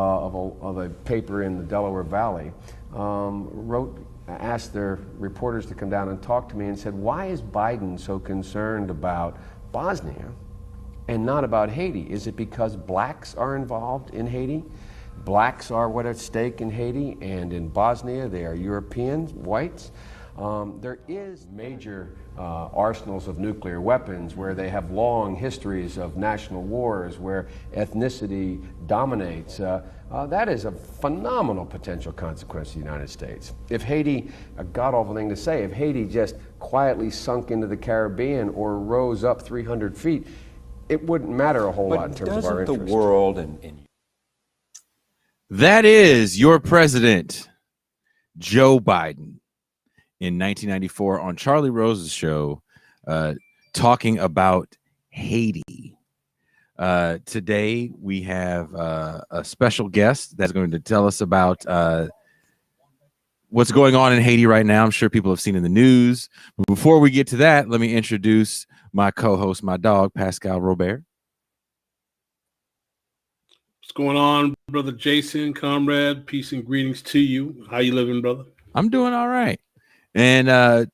of a paper in the Delaware Valley, asked their reporters to come down and talk to me and said, why is Biden so concerned about Bosnia and not about Haiti? Is it because blacks are involved in Haiti? Blacks are what at stake in Haiti, and in Bosnia they are Europeans, whites. There is major arsenals of nuclear weapons where they have long histories of national wars, where ethnicity dominates. That is a phenomenal potential consequence to the United States. If Haiti, a god-awful thing to say, if Haiti just quietly sunk into the Caribbean or rose up 300 feet, it wouldn't matter a whole lot in terms of our interest. The world and That is your president, Joe Biden, in 1994 on Charlie Rose's show, talking about Haiti. Today, we have a special guest that's going to tell us about what's going on in Haiti right now. I'm sure people have seen in the news. But before we get to that, let me introduce my co-host, my dog, Pascal Robert. What's going on, brother Jason, comrade? Peace and greetings to you. How you living, brother? I'm doing all right. And I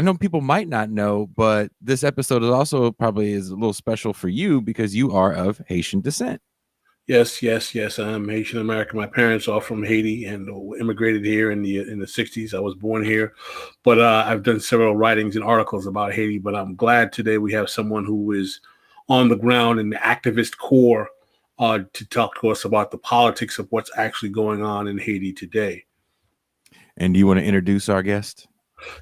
know people might not know, but this episode is also probably is a little special for you because you are of Haitian descent. Yes. I'm Haitian American. My parents are from Haiti and immigrated here in the 60s. I was born here, but I've done several writings and articles about Haiti. But I'm glad today we have someone who is on the ground in the activist corps to talk to us about the politics of what's actually going on in Haiti today. And do you want to introduce our guest?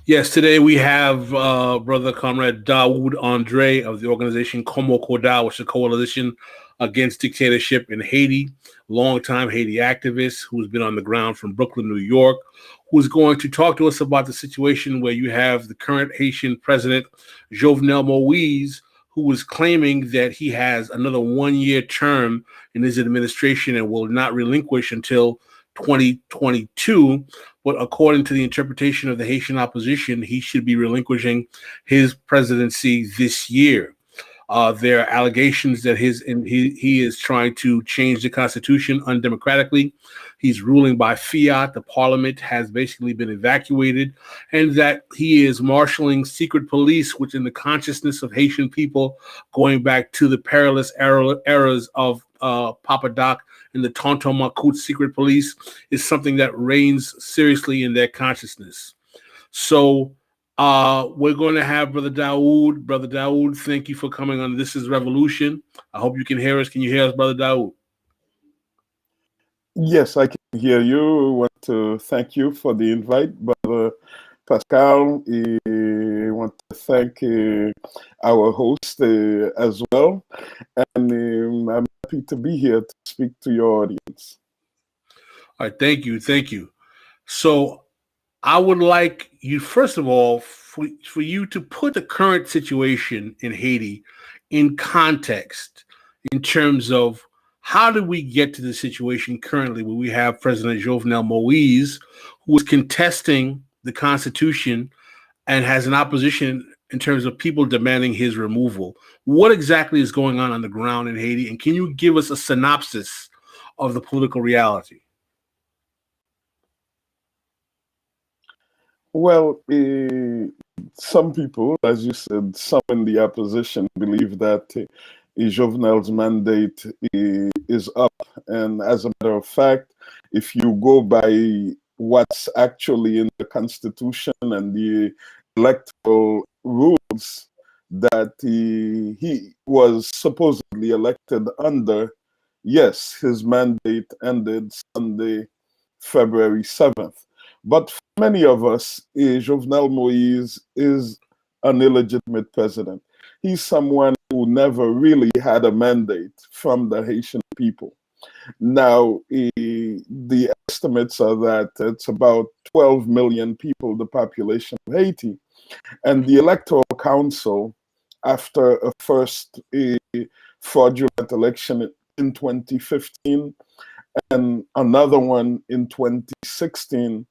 Yes, today we have brother comrade Daoud Andre of the organization Como Koda, which is a coalition against dictatorship in Haiti, longtime Haiti activist who's been on the ground from Brooklyn, New York, who's going to talk to us about the situation where you have the current Haitian president, Jovenel Moise, who is claiming that he has another 1-year term in his administration and will not relinquish until 2022. But according to the interpretation of the Haitian opposition, he should be relinquishing his presidency this year. There are allegations that he is trying to change the constitution undemocratically. He's ruling by fiat. The parliament has basically been evacuated, and that he is marshaling secret police, which in the consciousness of Haitian people, going back to the perilous eras of Papa Doc and the Tonton Macoute secret police, is something that reigns seriously in their consciousness. So we're going to have Brother Daoud. Brother Daoud, thank you for coming on This Is Revolution. I hope you can hear us. Can you hear us, Brother Daoud? Yes, I can hear you. I want to thank you for the invite, Brother Pascal. I want to thank our host as well. And I'm happy to be here to speak to your audience. All right, thank you. So I would like you, first of all, for you to put the current situation in Haiti in context in terms of how did we get to the situation currently where we have President Jovenel Moise, who is contesting the Constitution and has an opposition in terms of people demanding his removal. What exactly is going on the ground in Haiti? And can you give us a synopsis of the political reality? Well, some people, as you said, some in the opposition believe that Jovenel's mandate is up. And as a matter of fact, if you go by what's actually in the Constitution and the electoral rules that he was supposedly elected under, yes, his mandate ended Sunday, February 7th. But for many of us, Jovenel Moise is an illegitimate president. He's someone who never really had a mandate from the Haitian people. Now, the estimates are that it's about 12 million people, the population of Haiti. And the Electoral Council, after a first fraudulent election in 2015 and another one in 2016,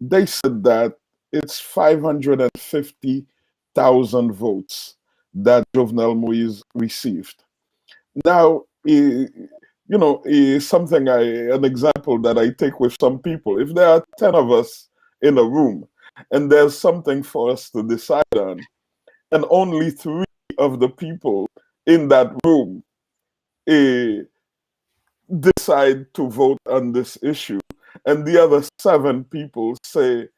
they said that it's 550,000 votes that Jovenel Moise received. Now, you know, an example that I take with some people. If there are 10 of us in a room and there's something for us to decide on, and only 3 of the people in that room decide to vote on this issue, and the other 7 people say,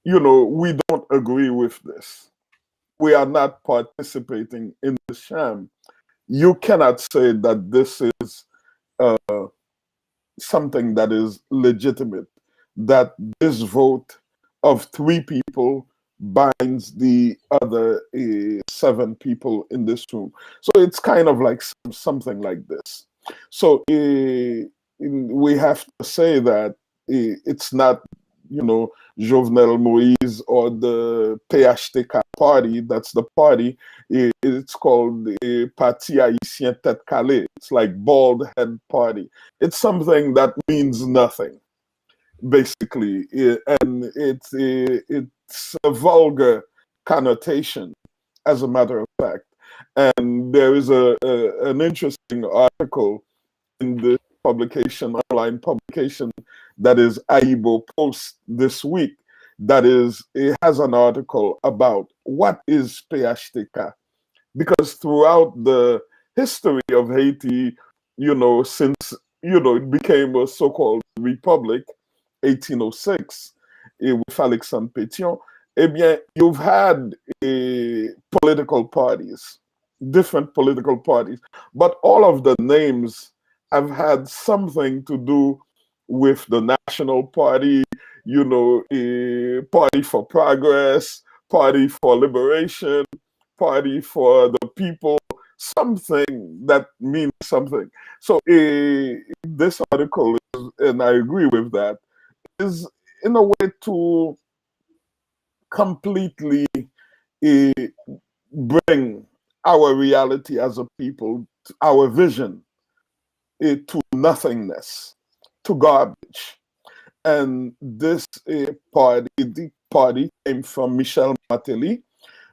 you know, we don't agree with this, we are not participating in the sham, you cannot say that this is uh, something that is legitimate, that this vote of 3 people binds the other 7 people in this room. So it's kind of like something like this. So we have to say that it's not, you know, Jovenel Moïse or the PHTK party. That's the party. It's called the Parti Haïtien Tête Calée. It's like bald head party. It's something that means nothing, basically, and it's a vulgar connotation, as a matter of fact. And there is an interesting article in the publication, online publication, that is Aibo Post this week, it has an article about what is PHTK. Because throughout the history of Haiti, you know, since, you know, it became a so-called republic, 1806, with Alexandre Pétion, eh bien, you've had political parties, different political parties, but all of the names have had something to do with the National Party, you know, Party for Progress, Party for Liberation, Party for the People, something that means something. So this article, and I agree with that, is in a way to completely bring our reality as a people, our vision, to nothingness, to garbage. And this the party came from Michel Martelly.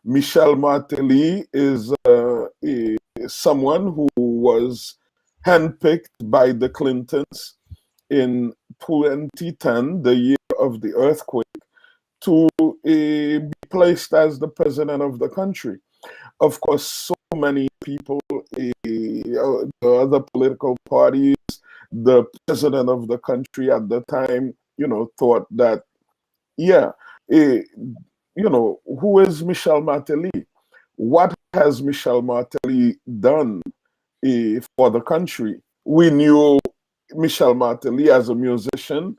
Michel Martelly is someone who was handpicked by the Clintons in 2010, the year of the earthquake, to be placed as the president of the country. Of course, so many people, the other political parties, the president of the country at the time, you know, thought that, yeah, you know, who is Michel Martelly? What has Michel Martelly done for the country? We knew Michel Martelly as a musician,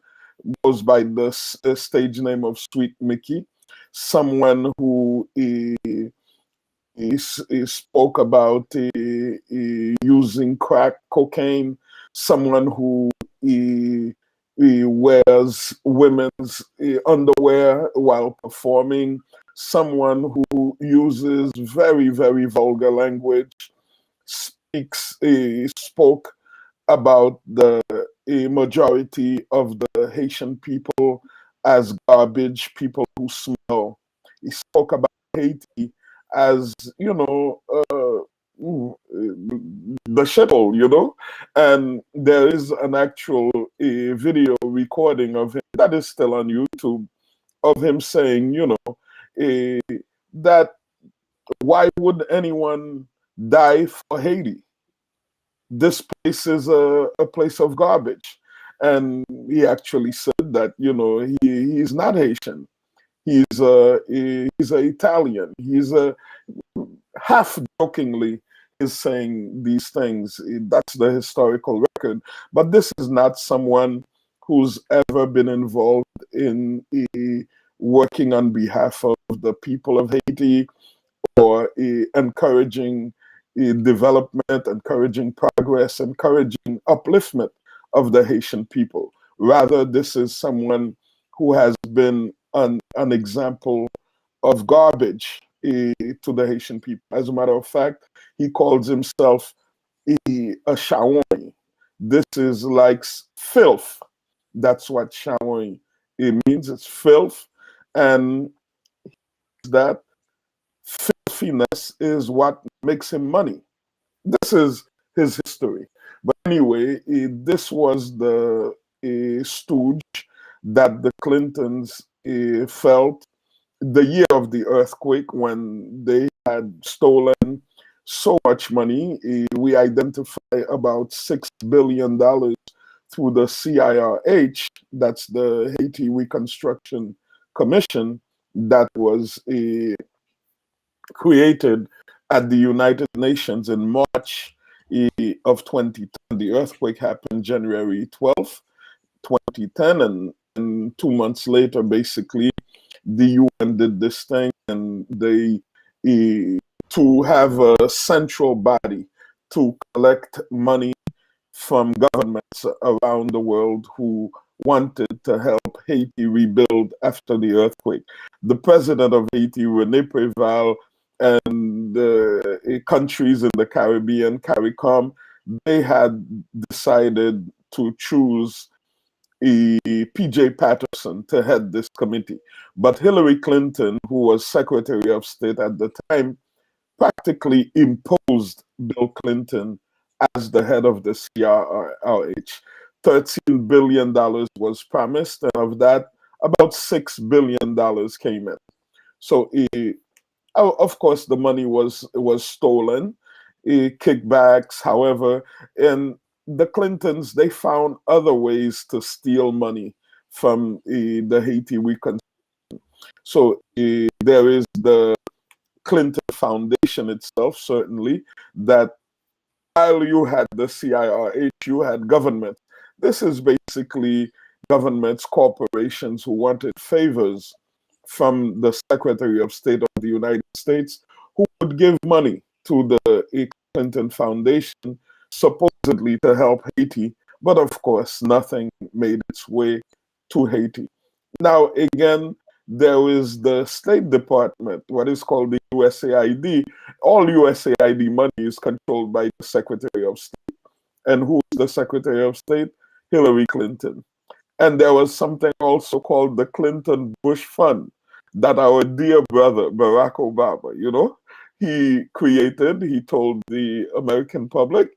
goes by the stage name of Sweet Mickey, someone who he spoke about using crack cocaine, someone who he wears women's underwear while performing, someone who uses very, very vulgar language, spoke about the majority of the Haitian people as garbage, people who smell. He spoke about Haiti as, you know, the shithole, you know. And there is an actual video recording of him that is still on YouTube, of him saying, you know, that why would anyone die for Haiti? This place is a place of garbage. And he actually said that, you know, he's not Haitian. He's a Italian. He's a half jokingly is saying these things. That's the historical record. But this is not someone who's ever been involved in working on behalf of the people of Haiti, or encouraging development, encouraging progress, encouraging upliftment of the Haitian people. Rather, this is someone who has been an example of garbage to the Haitian people. As a matter of fact, he calls himself a Shawoni. This is like filth. That's what Shawoni means. It's filth. And that filthiness is what makes him money. This is his history. But anyway, this was the stooge that the Clintons felt the year of the earthquake, when they had stolen so much money. We identify about $6 billion through the CIRH, that's the Haiti Reconstruction Commission, that was created at the United Nations in March of 2010. The earthquake happened January 12th, 2010, and 2 months later, basically, the UN did this thing, and they to have a central body to collect money from governments around the world who wanted to help Haiti rebuild after the earthquake. The president of Haiti, Rene Preval, and the countries in the Caribbean, CARICOM, they had decided to choose PJ Patterson to head this committee. But Hillary Clinton, who was Secretary of State at the time, practically imposed Bill Clinton as the head of the CRRH. $13 billion was promised, and of that, about $6 billion came in. So, of course, the money was stolen, kickbacks, however, and the Clintons, they found other ways to steal money from the Haiti Reconstruction. So there is the Clinton Foundation itself, certainly, that while you had the CIRH, you had government. This is basically governments, corporations who wanted favors from the Secretary of State of the United States, who would give money to the Clinton Foundation, supposedly to help Haiti, but of course, nothing made its way to Haiti. Now, again, there is the State Department, what is called the USAID. All USAID money is controlled by the Secretary of State. And who's the Secretary of State? Hillary Clinton. And there was something also called the Clinton Bush Fund that our dear brother, Barack Obama, he created. He told the American public,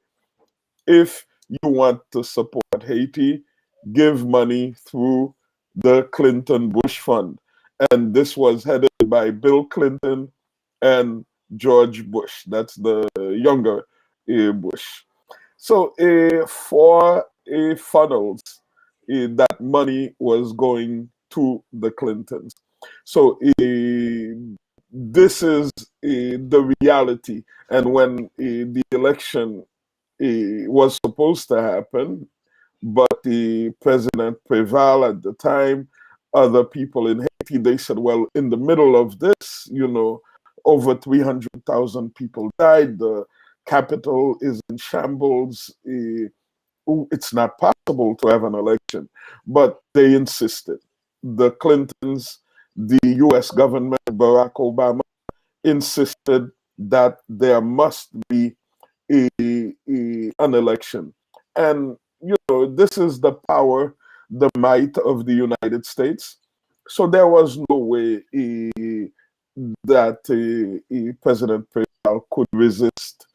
if you want to support Haiti, give money through the Clinton Bush Fund. And this was headed by Bill Clinton and George Bush. That's the younger Bush. So for funnels, that money was going to the Clintons. So this is the reality. And when the election was supposed to happen, but the President Preval at the time, other people in Haiti, they said, well, in the middle of this, over 300,000 people died. The capital is in shambles. It's not possible to have an election. But they insisted. The Clintons, the US government, Barack Obama, insisted that there must be an election. And, this is the power, the might of the United States. So there was no way that President Preval could resist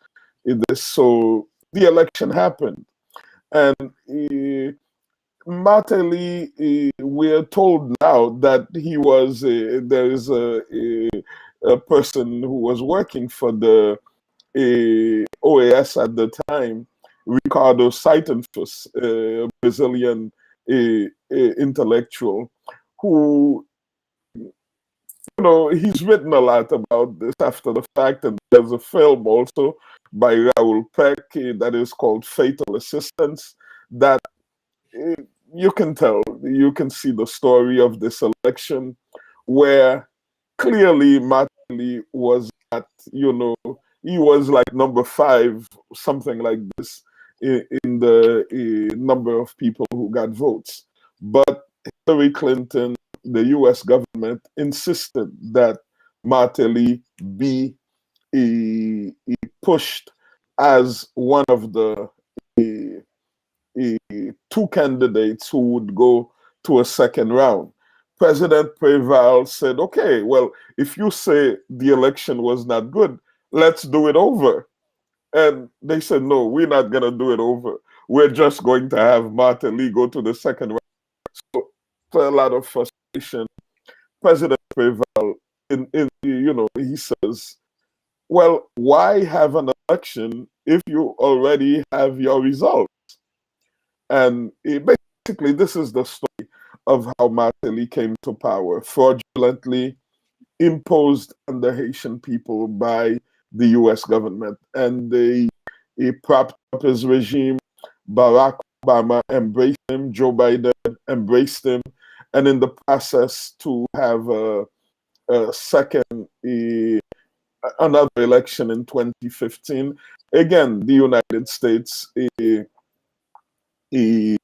this. So the election happened. And Martelly, we're told now that he was, there is a person who was working for the OAS at the time, Ricardo Saitenfus, a Brazilian intellectual, who, he's written a lot about this after the fact, and there's a film also by Raoul Peck that is called Fatal Assistance, that you can see the story of this election, where clearly Martelly was at, he was like number 5, something like this, in the number of people who got votes. But Hillary Clinton, the US government, insisted that Martelly be pushed as one of the 2 candidates who would go to a second round. President Preval said, okay, well, if you say the election was not good, let's do it over. And they said, no, we're not going to do it over. we're just going to have Martin Lee go to the second round. So, for a lot of frustration, President Preval, he says, well, why have an election if you already have your results? And basically, this is the story of how Martin Lee came to power, fraudulently imposed on the Haitian people by the US government. And he propped up his regime. Barack Obama embraced him, Joe Biden embraced him, and in the process to have a second, another election in 2015. Again, the United States he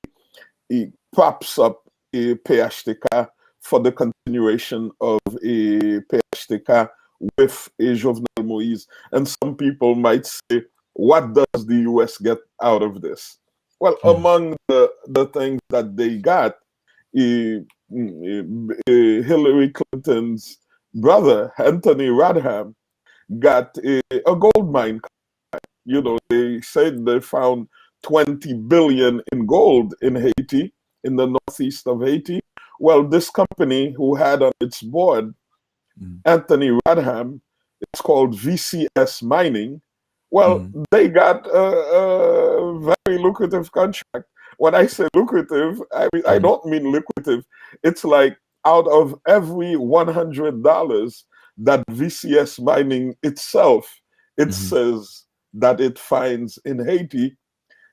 props up a PHTK for the continuation of a PHTK with a Jovenel Moïse. And some people might say, what does the US get out of this? Well, among the things that they got, Hillary Clinton's brother, Anthony Rodham, got a gold mine. You know, they said they found 20 billion in gold in Haiti, in the northeast of Haiti. Well, this company who had on its board Anthony Rodham, it's called VCS Mining. Well, they got a very lucrative contract. When I say lucrative, I don't mean lucrative. It's like out of every $100 that VCS Mining itself, it says that it finds in Haiti,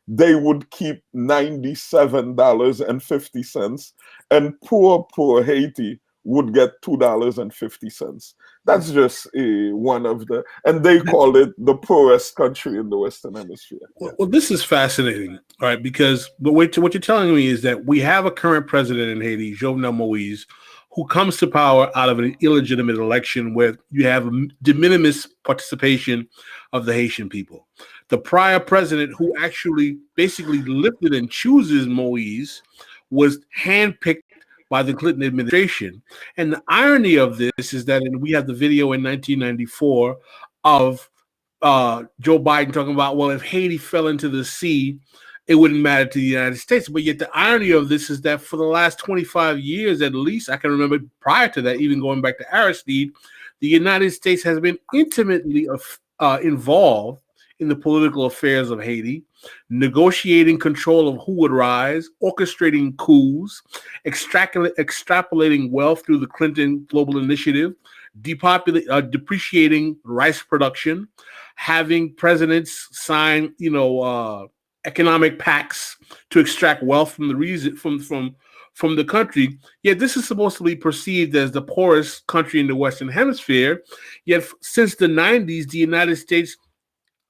they would keep $97.50, and poor Haiti would get $2.50. That's just one of the, and they call it the poorest country in the Western Hemisphere. Well, this is fascinating, all right, because what you're telling me is that we have a current president in Haiti, Jovenel Moïse, who comes to power out of an illegitimate election where you have de minimis participation of the Haitian people. The prior president, who actually basically lifted and chooses Moïse, was handpicked by the Clinton administration. And the irony of this is that we have the video in 1994 of Joe Biden talking about, well, if Haiti fell into the sea, it wouldn't matter to the United States. But yet the irony of this is that for the last 25 years, at least, I can remember prior to that, even going back to Aristide, the United States has been intimately involved in the political affairs of Haiti, negotiating control of who would rise, orchestrating coups, extrapolating wealth through the Clinton Global Initiative, depreciating rice production, having presidents sign, economic pacts to extract wealth from the country. Yet this is supposed to be perceived as the poorest country in the Western Hemisphere. Yet since the 90s, the United States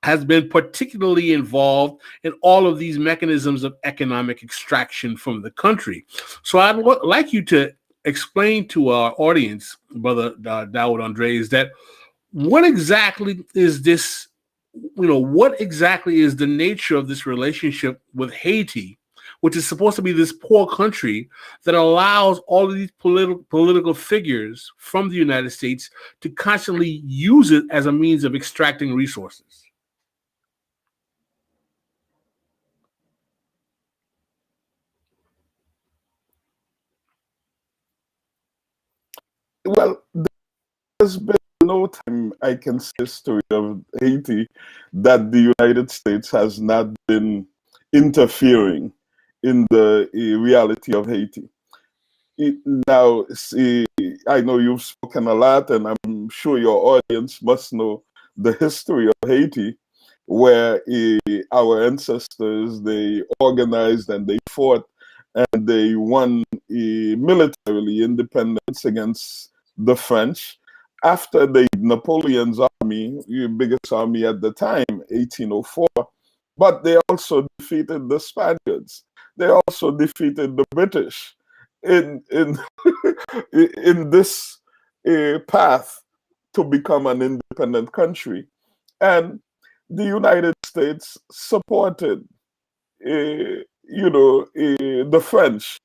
has been particularly involved in all of these mechanisms of economic extraction from the country. So I'd like you to explain to our audience, Brother Daoud Andre, is that what exactly is this, what exactly is the nature of this relationship with Haiti, which is supposed to be this poor country that allows all of these political figures from the United States to constantly use it as a means of extracting resources? Well, there's been no time I can see the story of Haiti that the United States has not been interfering in the reality of Haiti. Now, see, I know you've spoken a lot, and I'm sure your audience must know the history of Haiti, where our ancestors, they organized and they fought and they won militarily independence against the French after Napoleon's army, the biggest army at the time, 1804, but they also defeated the Spaniards. They also defeated the British in in this path to become an independent country. And the United States supported, the French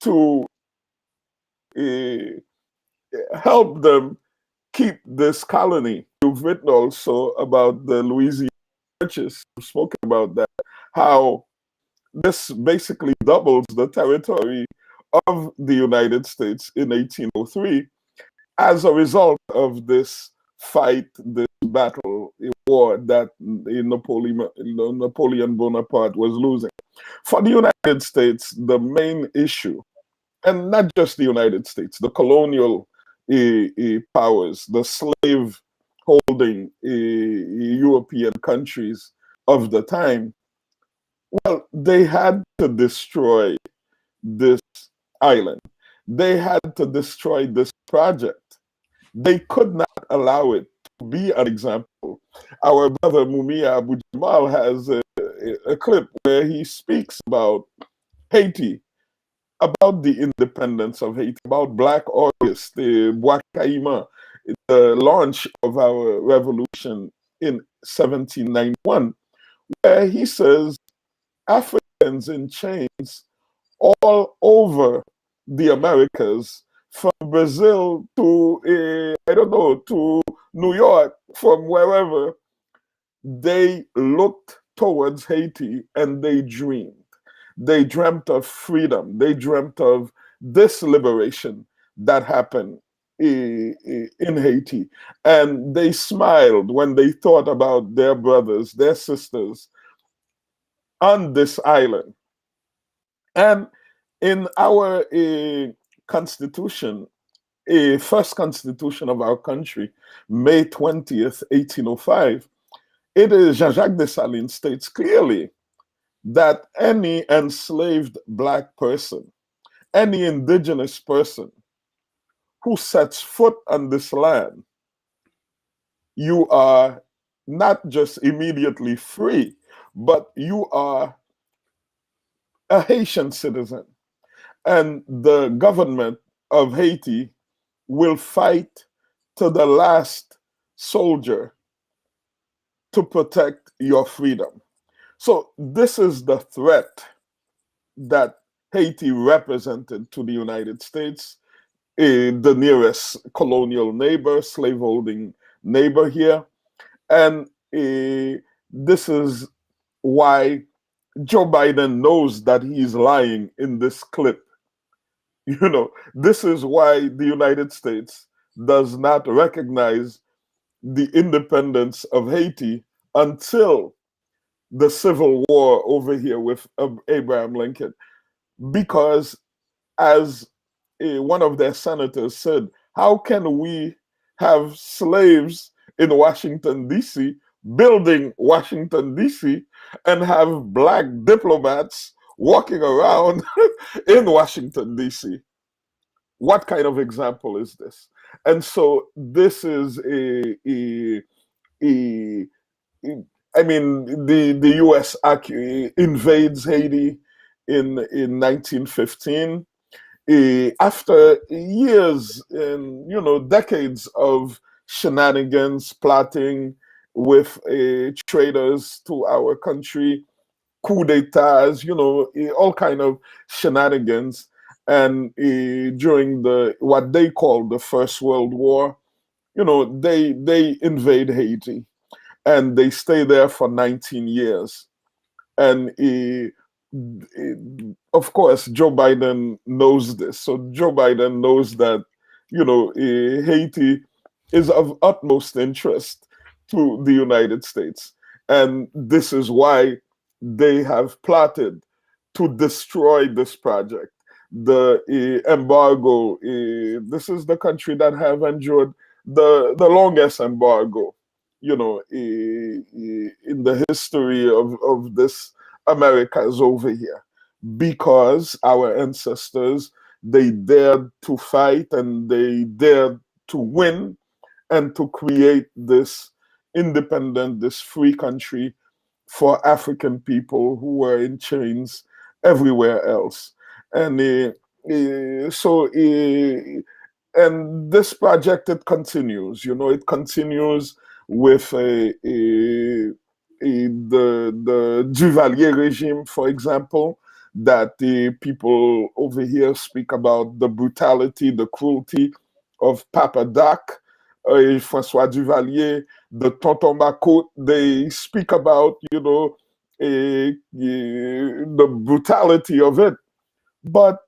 to help them keep this colony. You've written also about the Louisiana Purchase. You've spoken about that, how this basically doubles the territory of the United States in 1803 as a result of this fight, this battle, war that Napoleon Bonaparte was losing. For the United States, the main issue, and not just the United States, the colonial powers, the slave holding European countries of the time, well, they had to destroy this island. They had to destroy this project. They could not allow it to be an example. Our brother Mumia Abu Jamal has a clip where he speaks about Haiti, about the independence of Haiti, about Black August, the Bois-Caïman, the launch of our revolution in 1791, where he says Africans in chains all over the Americas, from Brazil to, I don't know, to New York, from wherever, they looked towards Haiti and they dreamed. They dreamt of freedom. They dreamt of this liberation that happened in Haiti. And they smiled when they thought about their brothers, their sisters on this island. And in our constitution, first constitution of our country, May 20th, 1805, it is Jean-Jacques Dessalines states clearly that any enslaved Black person, any indigenous person who sets foot on this land, you are not just immediately free, but you are a Haitian citizen. And the government of Haiti will fight to the last soldier to protect your freedom. So this is the threat that Haiti represented to the United States, the nearest colonial neighbor, slaveholding neighbor here. And this is why Joe Biden knows that he's lying in this clip. You know, this is why the United States does not recognize the independence of Haiti until the Civil War over here with Abraham Lincoln. Because, as one of their senators said, how can we have slaves in Washington, D.C., building Washington, D.C., and have Black diplomats walking around in Washington, D.C.? What kind of example is this? And so this is I mean, the U.S. invades Haiti in 1915 after years and, you know, decades of shenanigans, plotting with traitors to our country, coup d'etats, you know, all kind of shenanigans. And during what they call the First World War, you know, they invade Haiti and they stay there for 19 years. And of course, Joe Biden knows this. So Joe Biden knows that, you know, Haiti is of utmost interest to the United States. And this is why they have plotted to destroy this project. The embargo, this is the country that have endured the longest embargo, you know, in the history of this Americas over here, because our ancestors, they dared to fight and they dared to win and to create this independent, this free country for African people who were in chains everywhere else. And and this project, it continues, you know, it continues with the Duvalier regime, for example, that the people over here speak about the brutality, the cruelty of Papa Doc, François Duvalier, the Tonton Macoute, they speak about, you know, the brutality of it, but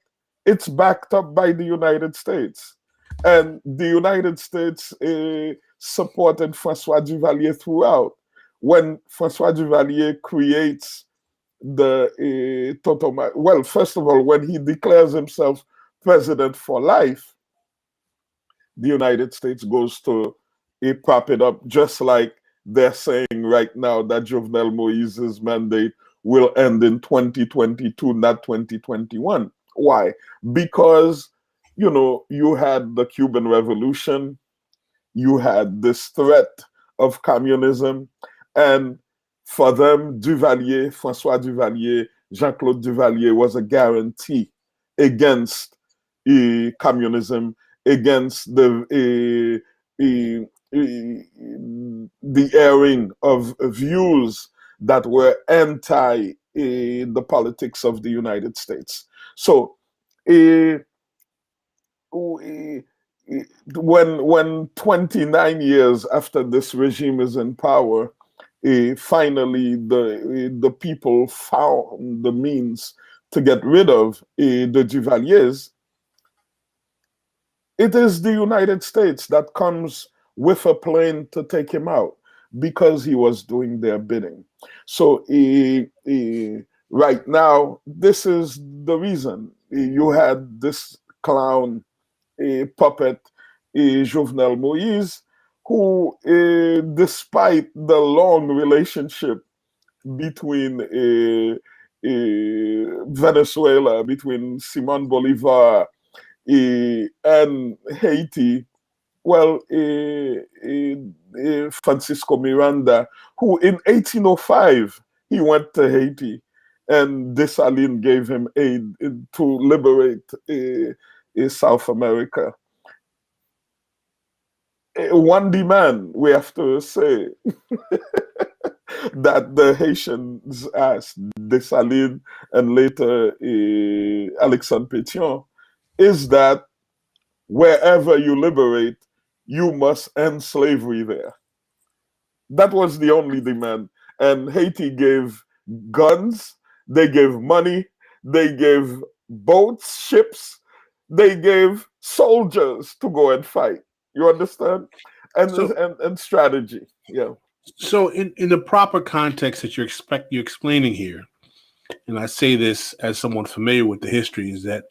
it's backed up by the United States. And the United States supported Francois Duvalier throughout. When Francois Duvalier creates the well, first of all, when he declares himself president for life, the United States goes to prop it up, just like they're saying right now that Jovenel Moise's mandate will end in 2022, not 2021. Why? Because, you know, you had the Cuban Revolution, you had this threat of communism, and for them, Duvalier, Francois Duvalier, Jean-Claude Duvalier was a guarantee against communism, against the airing of views that were anti the politics of the United States. So when 29 years after this regime is in power, finally the people found the means to get rid of the Duvaliers, it is the United States that comes with a plane to take him out because he was doing their bidding. So right now, this is the reason. You had this clown puppet, Jovenel Moise, who, despite the long relationship between Venezuela, between Simon Bolivar and Haiti, well, Francisco Miranda, who in 1805, he went to Haiti, and Dessalines gave him aid to liberate South America. One demand, we have to say, that the Haitians asked Dessalines and later Alexandre Pétion, is that wherever you liberate, you must end slavery there. That was the only demand. And Haiti gave guns, they gave money, they gave boats, ships, they gave soldiers to go and fight. You understand? And strategy. Yeah. So in the proper context that you're explaining here, and I say this as someone familiar with the history, is that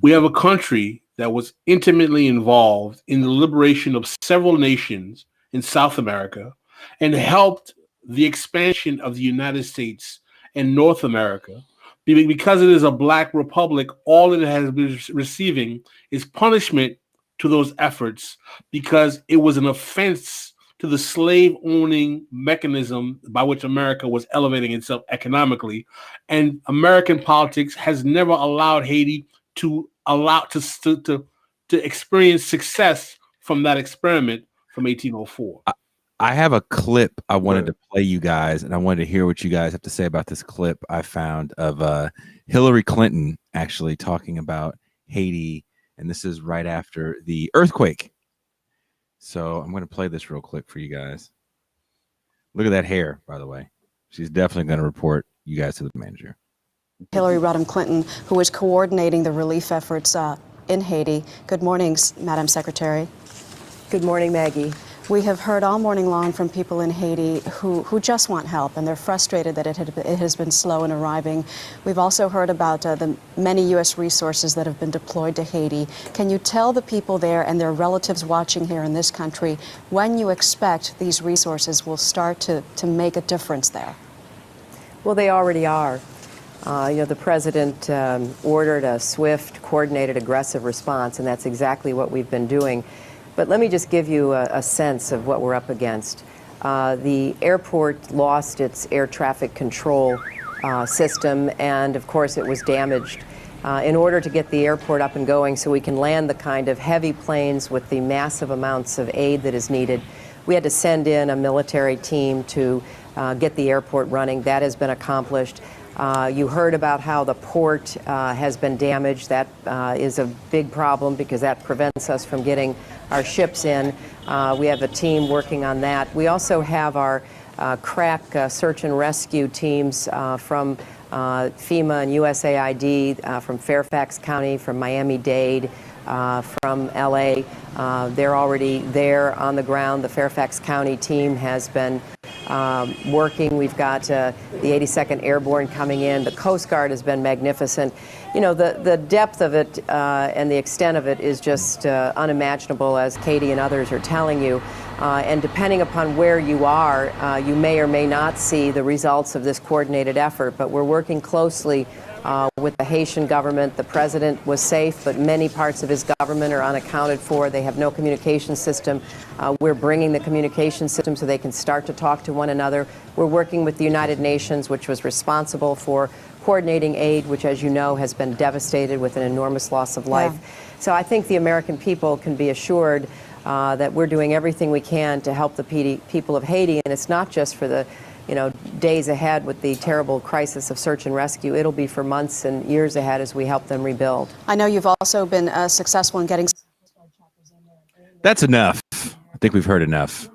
we have a country that was intimately involved in the liberation of several nations in South America and helped the expansion of the United States and North America. Because it is a Black republic, all it has been receiving is punishment to those efforts because it was an offense to the slave-owning mechanism by which America was elevating itself economically. And American politics has never allowed Haiti to experience success from that experiment from 1804. I have a clip I wanted to play you guys, and I wanted to hear what you guys have to say about this clip I found of Hillary Clinton actually talking about Haiti, and this is right after the earthquake. So I'm going to play this real quick for you guys. Look at that hair, by the way. She's definitely going to report you guys to the manager. Hillary Rodham Clinton, who is coordinating the relief efforts in Haiti. Good morning, Madam Secretary. Good morning, Maggie. We have heard all morning long from people in Haiti who just want help, and they're frustrated that it has been slow in arriving. We've also heard about the many U.S. resources that have been deployed to Haiti. Can you tell the people there and their relatives watching here in this country when you expect these resources will start to make a difference there? Well, they already are. The president ordered a swift, coordinated, aggressive response, and that's exactly what we've been doing. But let me just give you a sense of what we're up against. The airport lost its air traffic control system, and of course it was damaged. In order to get the airport up and going so we can land the kind of heavy planes with the massive amounts of aid that is needed, we had to send in a military team to get the airport running. That has been accomplished. You heard about how the port has been damaged. That is a big problem because that prevents us from getting our ships in. We have a team working on that. We also have our crack search and rescue teams from FEMA and USAID, from Fairfax County, from Miami-Dade, from LA. They're already there on the ground. The Fairfax County team has been working. We've got the 82nd Airborne coming in. The Coast Guard has been magnificent. You know, the depth of it and the extent of it is just unimaginable, as Katie and others are telling you. And depending upon where you are, you may or may not see the results of this coordinated effort, but we're working closely with the Haitian government. The president was safe, but many parts of his government are unaccounted for. They have no communication system. We're bringing the communication system so they can start to talk to one another. We're working with the United Nations, which was responsible for coordinating aid, which, as you know, has been devastated with an enormous loss of life. Yeah. So I think the American people can be assured that we're doing everything we can to help the people of Haiti, and it's not just for the days ahead with the terrible crisis of search and rescue. It'll be for months and years ahead as we help them rebuild. I know you've also been successful in getting... That's enough. I think we've heard enough.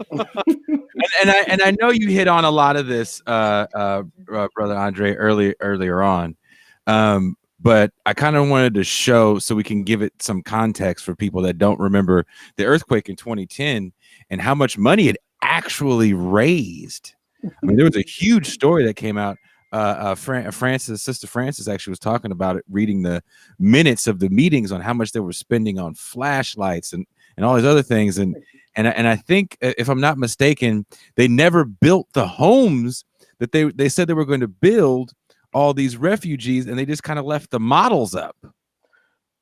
and I know you hit on a lot of this, Brother Andre, earlier on. But I kind of wanted to show so we can give it some context for people that don't remember the earthquake in 2010 and how much money it actually raised. I mean, there was a huge story that came out. Sister Francis actually was talking about it, reading the minutes of the meetings on how much they were spending on flashlights and all these other things. And I think, if I'm not mistaken, they never built the homes that they said they were going to build all these refugees, and they just kind of left the models up,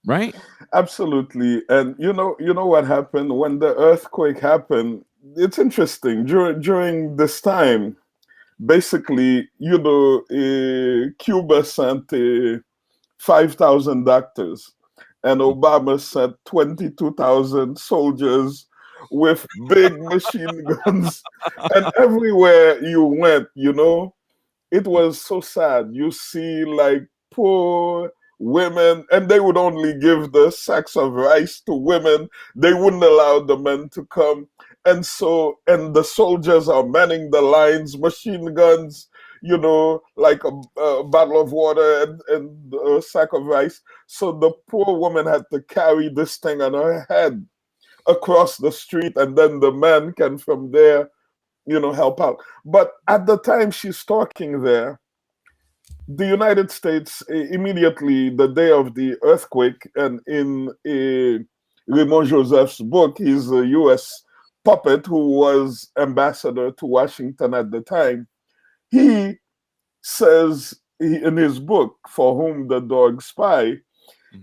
right? Absolutely. And you know what happened when the earthquake happened? It's interesting. During this time, basically, Cuba sent 5,000 doctors, and Obama sent 22,000 soldiers with big machine guns. And everywhere you went, it was so sad. You see, like, poor women, and they would only give the sacks of rice to women. They wouldn't allow the men to come. And the soldiers are manning the lines, machine guns, like a bottle of water and a sack of rice. So the poor woman had to carry this thing on her head across the street, and then the men can from there help out. But at the time she's talking there, the United States immediately, the day of the earthquake, and in Raymond Joseph's book, he's a U.S. puppet who was ambassador to Washington at the time. He says in his book, For Whom the Dogs Spy,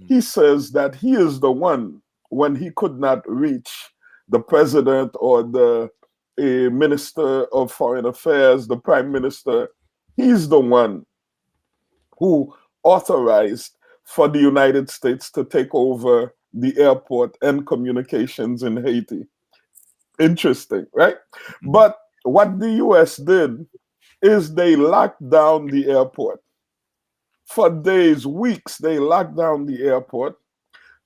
he says that he is the one, when he could not reach the president or the minister of foreign affairs, the prime minister, he's the one who authorized for the United States to take over the airport and communications in Haiti. Interesting, right? But what the US did is they locked down the airport. For days, weeks, they locked down the airport.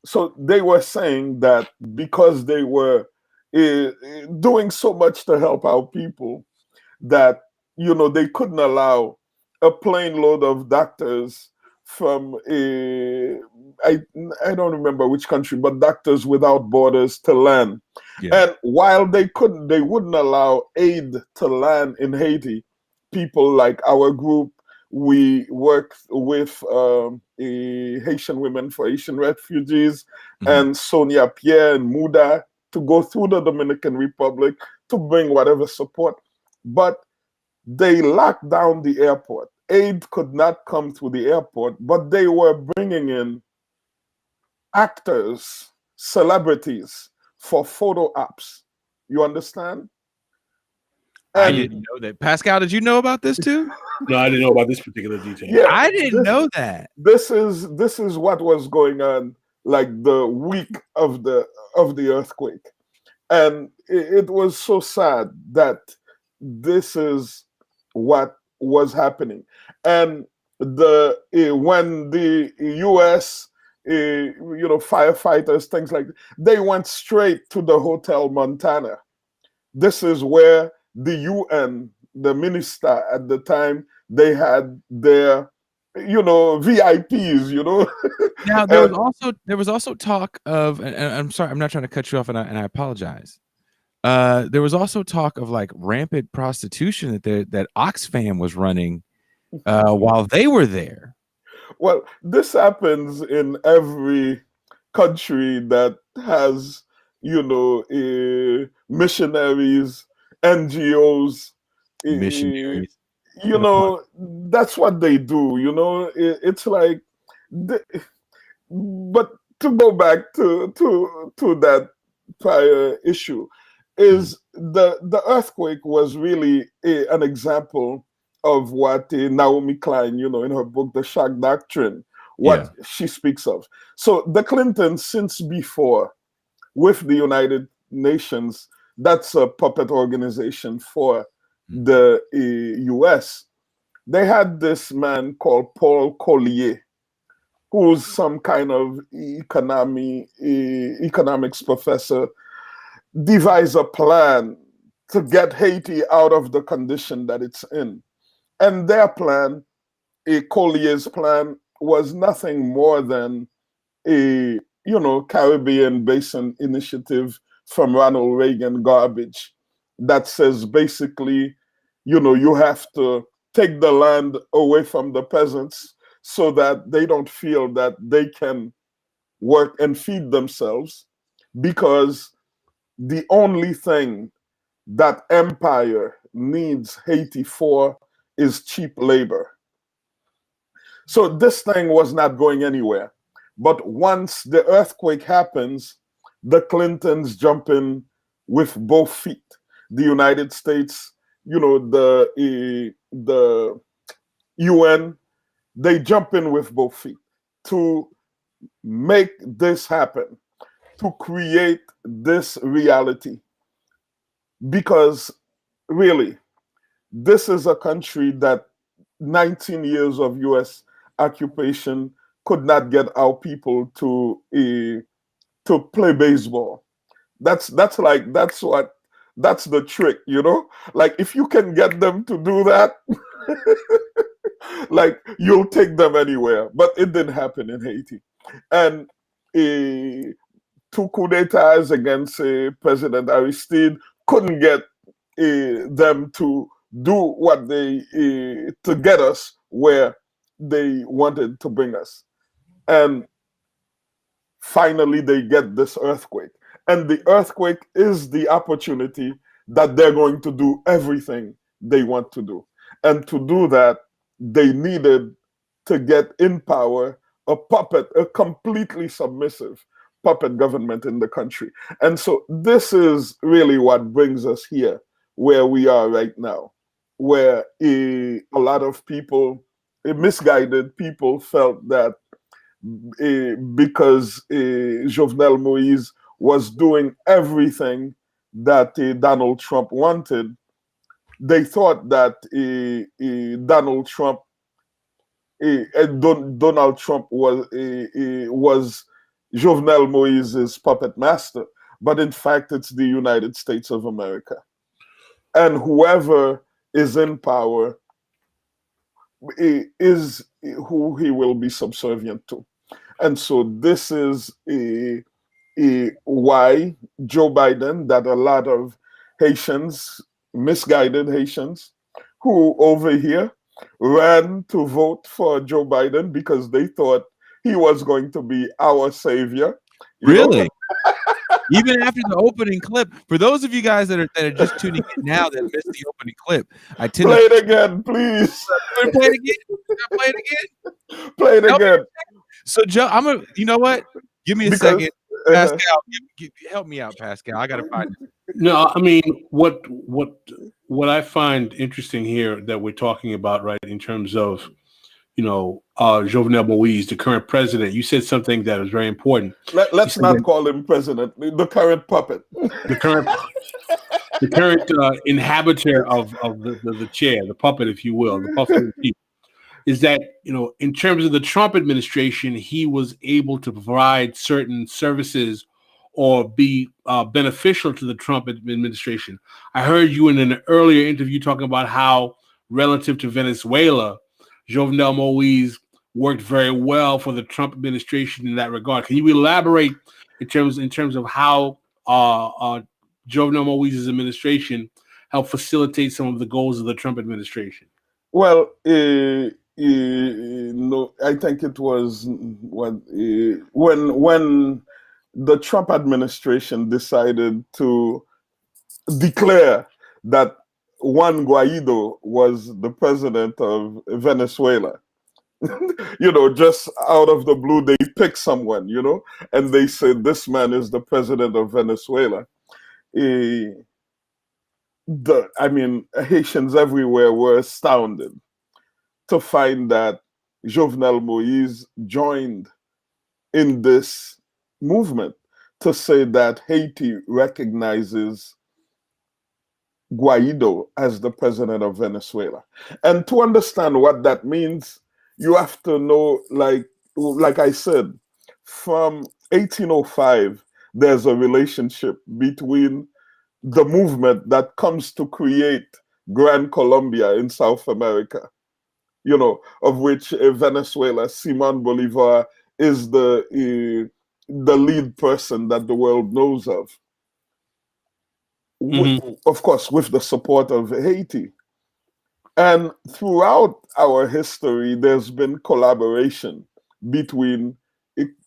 So they were saying that because they were doing so much to help our people, that they couldn't allow a plane load of doctors from I don't remember which country, but Doctors Without Borders to land. Yeah. And while they wouldn't allow aid to land in Haiti, people like our group, we work with Haitian Women for Haitian Refugees and Sonia Pierre and Muda to go through the Dominican Republic to bring whatever support. But they locked down the airport. Aid could not come through the airport, but they were bringing in actors, celebrities for photo ops. You understand? And I didn't know that. Pascal, did you know about this too? No, I didn't know about this particular detail. Yeah, I didn't know that. This is what was going on, like the week of the earthquake, and it was so sad that this is what was happening. And when the U.S. Firefighters, things like that, they went straight to the Hotel Montana. This is where the UN, the minister at the time, they had their, VIPs, Now And there was also talk of, and I'm sorry, I'm not trying to cut you off, and I apologize. There was also talk of like rampant prostitution that Oxfam was running while they were there. well, this happens in every country that has, missionaries, NGOs. Missionaries. That's what they do. It's like, but to go back to that prior issue, is the earthquake was really an example of what Naomi Klein, in her book The Shock Doctrine, what she speaks of. So the Clintons, since before, with the United Nations, that's a puppet organization for the US. They had this man called Paul Collier, who's some kind of economics professor, devise a plan to get Haiti out of the condition that it's in. And their plan, Collier's plan, was nothing more than a Caribbean Basin Initiative from Ronald Reagan garbage that says basically, you have to take the land away from the peasants so that they don't feel that they can work and feed themselves, because the only thing that empire needs Haiti for is cheap labor. So this thing was not going anywhere. But once the earthquake happens, the Clintons jump in with both feet. The United States, the UN, they jump in with both feet to make this happen, to create this reality. Because really, this is a country that 19 years of US occupation could not get our people to play baseball. That's the trick, Like if you can get them to do that, like you'll take them anywhere. But it didn't happen in Haiti. And two coup d'etats against President Aristide couldn't get them to do what they to get us where they wanted to bring us. And finally they get this earthquake, and the earthquake is the opportunity that they're going to do everything they want to do. And to do that, they needed to get in power a completely submissive puppet government in the country. And so this is really what brings us here where we are right now, where a lot of people, misguided people, felt that because Jovenel Moïse was doing everything that Donald Trump wanted, they thought that Donald Trump was Jovenel Moïse's puppet master, but in fact it's the United States of America. And whoever is in power is who he will be subservient to. And so this is why Joe Biden, that a lot of Haitians, misguided Haitians, who over here ran to vote for Joe Biden because they thought he was going to be our savior. Really? Even after the opening clip, for those of you guys that are just tuning in now that missed the opening clip, I tend play it again, please. Play it again. Play it again. Play it again. So Joe, you know what? Give me a second. Pascal, help me out, Pascal. I gotta find it. No, I mean what I find interesting here that we're talking about, right, in terms of Jovenel Moïse, the current president. You said something that is very important. Let's not call him president. The current puppet. The current inhabitor of the chair, the puppet, if you will, the puppet is that, in terms of the Trump administration, he was able to provide certain services or be beneficial to the Trump administration. I heard you in an earlier interview talking about how, relative to Venezuela, Jovenel Moise worked very well for the Trump administration in that regard. Can you elaborate in terms of how Jovenel Moise's administration helped facilitate some of the goals of the Trump administration? Well, no, I think it was when the Trump administration decided to declare that Juan Guaido was the president of Venezuela. Just out of the blue, they pick someone, and they said this man is the president of Venezuela. Haitians everywhere were astounded to find that Jovenel Moise joined in this movement to say that Haiti recognizes Guaido as the president of Venezuela. And to understand what that means, you have to know, like I said, from 1805, there's a relationship between the movement that comes to create Gran Colombia in South America, of which Venezuela, Simon Bolivar is the lead person that the world knows of. Of course, with the support of Haiti. And throughout our history, there's been collaboration between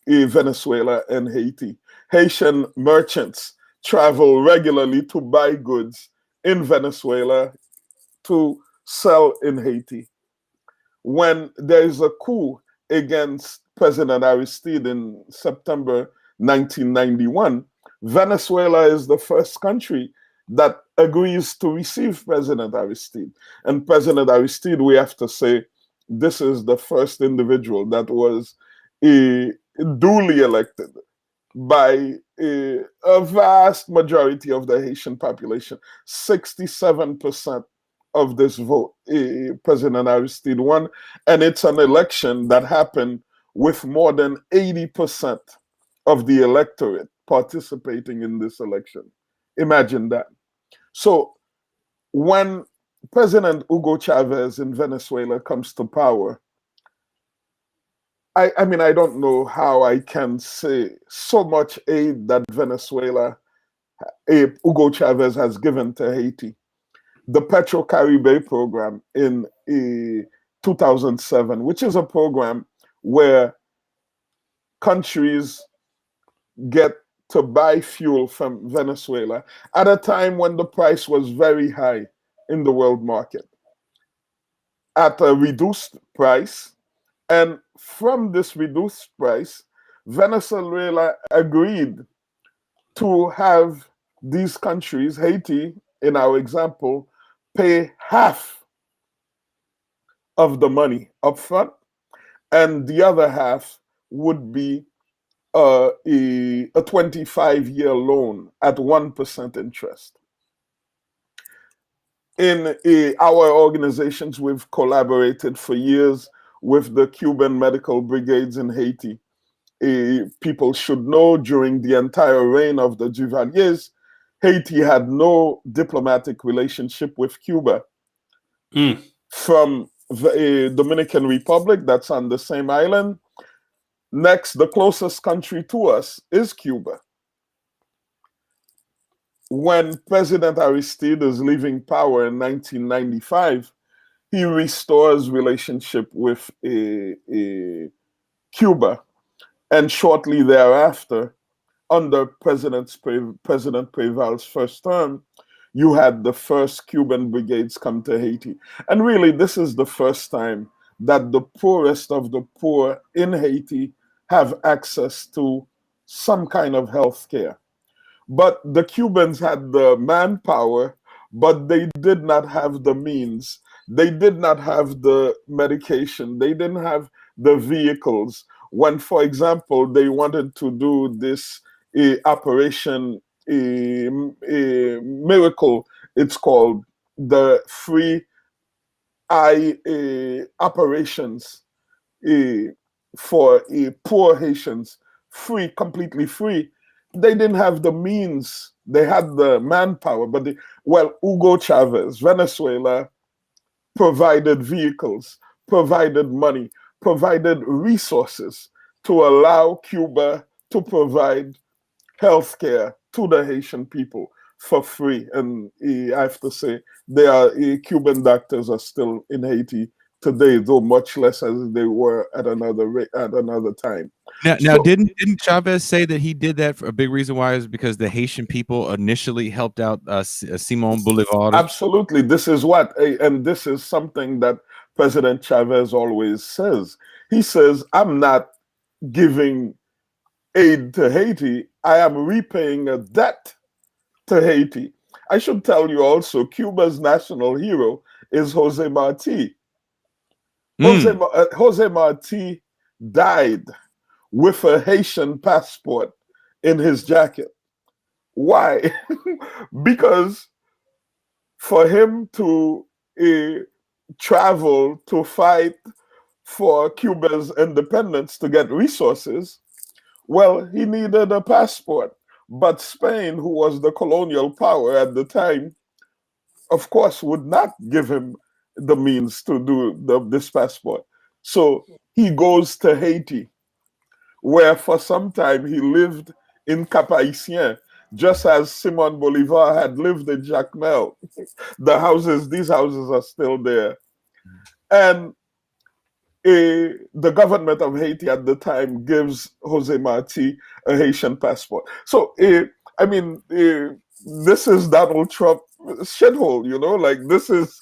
Venezuela and Haiti. Haitian merchants travel regularly to buy goods in Venezuela to sell in Haiti. When there is a coup against President Aristide in September 1991, Venezuela is the first country that agrees to receive President Aristide. And President Aristide, we have to say, this is the first individual that was duly elected by a vast majority of the Haitian population. 67% of this vote, President Aristide won. And it's an election that happened with more than 80% of the electorate participating in this election. Imagine that. So when President Hugo Chavez in Venezuela comes to power, I don't know how I can say so much aid that Hugo Chavez has given to Haiti. The Petro-Caribe program in 2007, which is a program where countries get to buy fuel from Venezuela at a time when the price was very high in the world market, at a reduced price. And from this reduced price, Venezuela agreed to have these countries, Haiti, in our example, pay half of the money upfront, and the other half would be a 25-year loan at 1% interest. In our organizations, we've collaborated for years with the Cuban medical brigades in Haiti. People should know during the entire reign of the Duvaliers, Haiti had no diplomatic relationship with Cuba. From the Dominican Republic, that's on the same island, next, the closest country to us is Cuba. When President Aristide is leaving power in 1995, he restores relationship with Cuba. And shortly thereafter, under President Preval's first term, you had the first Cuban brigades come to Haiti. And really, this is the first time that the poorest of the poor in Haiti have access to some kind of health care. But the Cubans had the manpower, but they did not have the means. They did not have the medication. They didn't have the vehicles. When, for example, they wanted to do this operation, miracle, it's called, the free eye operations for poor Haitians, free, completely free. they didn't have the means. They had the manpower, but Hugo Chavez, Venezuela, provided vehicles, provided money, provided resources to allow Cuba to provide health care to the Haitian people for free. And I have to say, Cuban doctors are still in Haiti today, though much less as they were at another time. Now, didn't Chavez say that he did that for a big reason why is because the Haitian people initially helped out Simon Bolivar? Absolutely. This is and this is something that President Chavez always says. He says, I'm not giving aid to Haiti. I am repaying a debt to Haiti. I should tell you also, Cuba's national hero is Jose Marti. Jose Marti died with a Haitian passport in his jacket. Why? Because for him to travel to fight for Cuba's independence to get resources, well, he needed a passport. But Spain, who was the colonial power at the time, of course, would not give him the means to do this passport. So he goes to Haiti, where for some time he lived in Cap-Haïtien, just as Simon Bolivar had lived in Jacmel. These houses are still there. And the government of Haiti at the time gives Jose Marti a Haitian passport. So, this is Donald Trump shithole, this is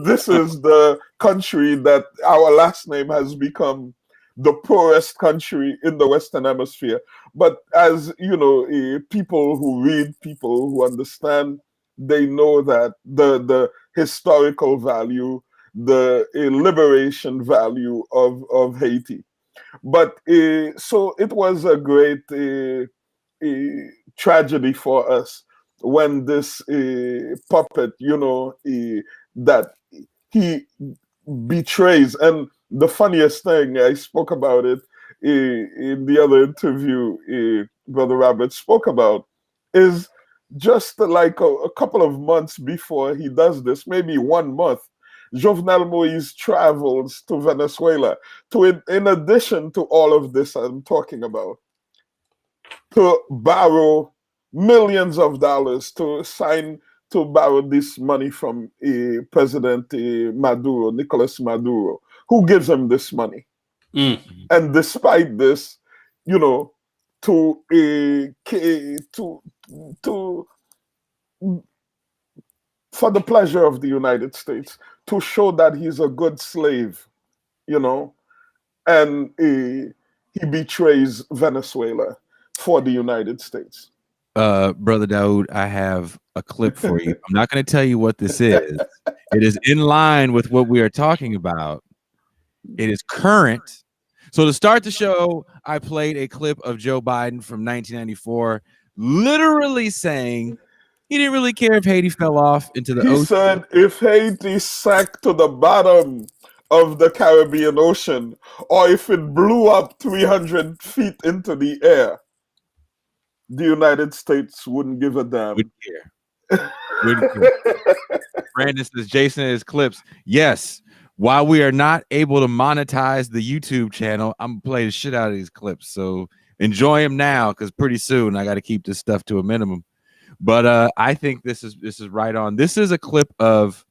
this is the country that our last name has become the poorest country in the Western Hemisphere. But as you know, people who read, people who understand, they know that the historical value, the liberation value of Haiti. But so it was a great tragedy for us when this puppet, that he betrays. And the funniest thing, I spoke about it in the other interview Brother Robert spoke about, is just like a couple of months before he does this, maybe 1 month, Jovenel Moïse travels to Venezuela in addition to all of this I'm talking about, to borrow millions of dollars to borrow this money from President Maduro, Nicolas Maduro, who gives him this money. And despite this, for the pleasure of the United States, to show that he's a good slave, and he betrays Venezuela for the United States. Brother Daoud, I have a clip for you. I'm not going to tell you what this is. It is in line with what we are talking about. It is current. So to start the show, I played a clip of Joe Biden from 1994, literally saying he didn't really care if Haiti fell off into the ocean. He said if Haiti sank to the bottom of the Caribbean Ocean, or if it blew up 300 feet into the air, the United States wouldn't give a damn. Wouldn't care. Wouldn't care. Brandon says, Jason and his clips. Yes. While we are not able to monetize the YouTube channel, I'm going to play the shit out of these clips. So enjoy them now, because pretty soon I got to keep this stuff to a minimum. But I think this is right on. This is a clip of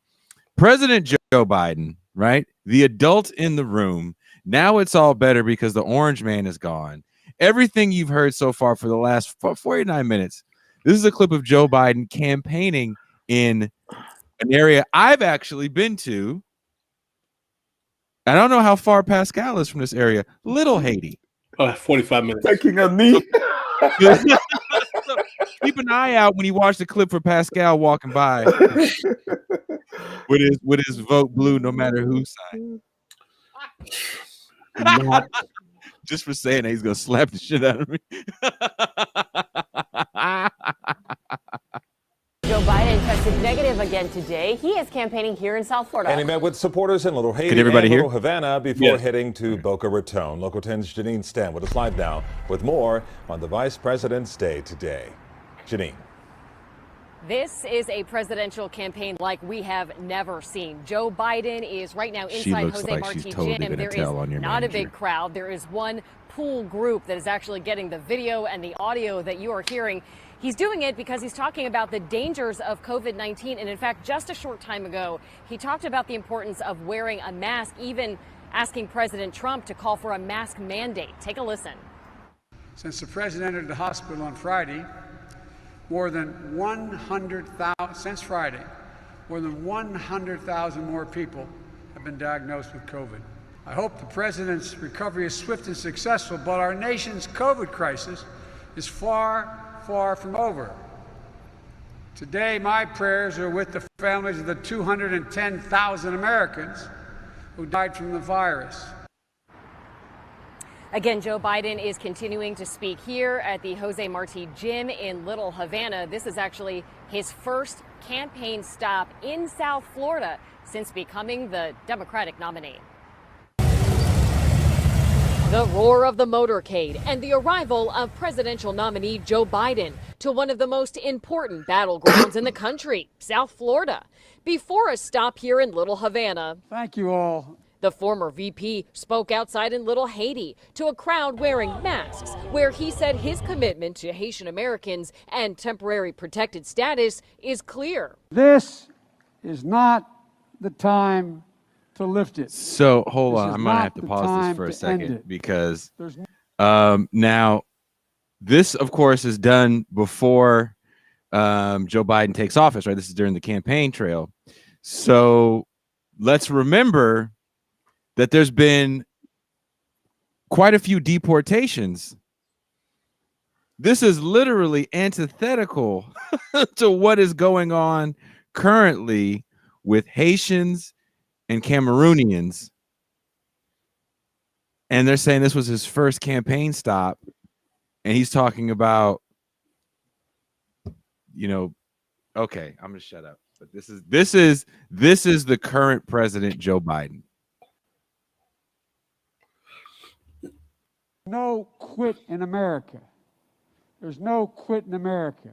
President Joe Biden, right? The adult in the room. Now it's all better because the orange man is gone. Everything you've heard so far for the last 49 minutes. This is a clip of Joe Biden campaigning in an area I've actually been to. I don't know how far Pascal is from this area. Little Haiti. 45 minutes. Taking a knee. So keep an eye out when you watch the clip for Pascal walking by with his vote blue, no matter whose side. Just for saying that, he's gonna slap the shit out of me. Joe Biden tested negative again today. He is campaigning here in South Florida. And he met with supporters in Little Haiti Can everybody and hear? Little Havana before heading to Boca Raton. Local 10's Janine Stan with us live now with more on the Vice President's Day today. Janine. This is a presidential campaign like we have never seen. Joe Biden is right now inside Jose Marti Gym. There is not a big crowd. There is one pool group that is actually getting the video and the audio that you are hearing. He's doing it because he's talking about the dangers of COVID-19. And in fact, just a short time ago, he talked about the importance of wearing a mask, even asking President Trump to call for a mask mandate. Take a listen. Since the president entered the hospital on Friday, more than 100,000, since Friday, more than 100,000 more people have been diagnosed with COVID. I hope the president's recovery is swift and successful, but our nation's COVID crisis is far from over. Today, my prayers are with the families of the 210,000 Americans who died from the virus. Again, Joe Biden is continuing to speak here at the Jose Marti Gym in Little Havana. This is actually his first campaign stop in South Florida since becoming the Democratic nominee. The roar of the motorcade and the arrival of presidential nominee Joe Biden to one of the most important battlegrounds in the country, South Florida, before a stop here in Little Havana. Thank you all. The former VP spoke outside in Little Haiti to a crowd wearing masks, where he said his commitment to Haitian Americans and temporary protected status is clear. This is not the time to lift it. So hold on, I'm gonna have to pause this for a second because now this, of course, is done before Joe Biden takes office, right? This is during the campaign trail. So let's remember that there's been quite a few deportations. This is literally antithetical to what is going on currently with Haitians and Cameroonians. And they're saying this was his first campaign stop. And he's talking about, you know, okay, I'm gonna shut up. But this is the current president, Joe Biden. No quit in America. There's no quit in America.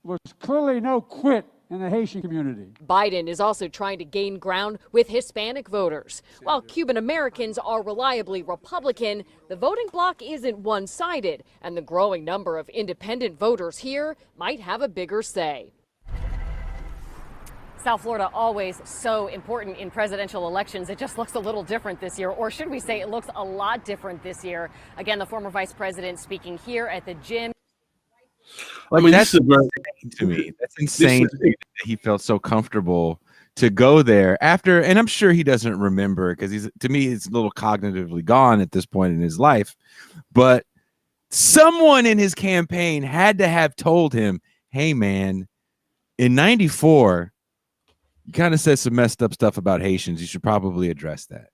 There's clearly no quit in the Haitian community. Biden is also trying to gain ground with Hispanic voters. While Cuban Americans are reliably Republican, the voting bloc isn't one-sided, and the growing number of independent voters here might have a bigger say. South Florida, always so important in presidential elections. It just looks a little different this year, or should we say it looks a lot different this year. Again, the former vice president speaking here at the gym. Like, I mean, that's insane to me. That's insane that he felt so comfortable to go there after, and I'm sure he doesn't remember because to me, he's a little cognitively gone at this point in his life. But someone in his campaign had to have told him, hey, man, in '94, you kind of said some messed up stuff about Haitians. You should probably address that.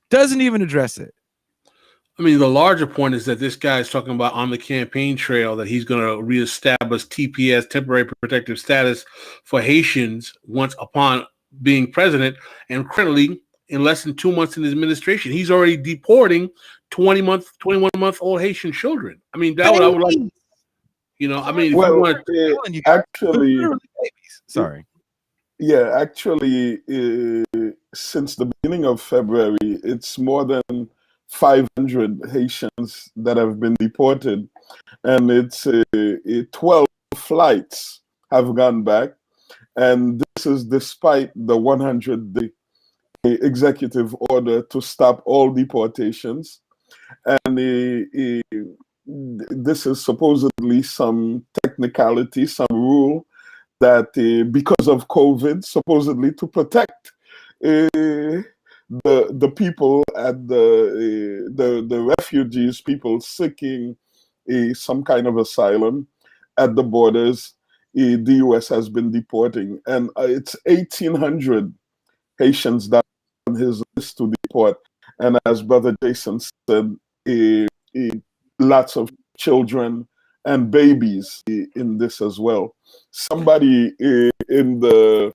Doesn't even address it. I mean, the larger point is that this guy is talking about on the campaign trail that he's going to reestablish TPS, temporary protective status, for Haitians once upon being president. And currently, in less than 2 months in his administration, he's already deporting 21-month-old Haitian children. I mean, that I would like, you know, I mean, actually, sorry. Yeah, actually, since the beginning of February, it's more than 500 Haitians that have been deported, and it's 12 flights have gone back, and this is despite the 100-day executive order to stop all deportations, and this is supposedly some technicality, some rule that because of COVID, supposedly to protect the people at the refugees, people seeking some kind of asylum at the borders, the U.S. has been deporting, and it's 1,800 Haitians that on his list to deport. And as Brother Jason said, lots of children and babies in this as well. Somebody in the,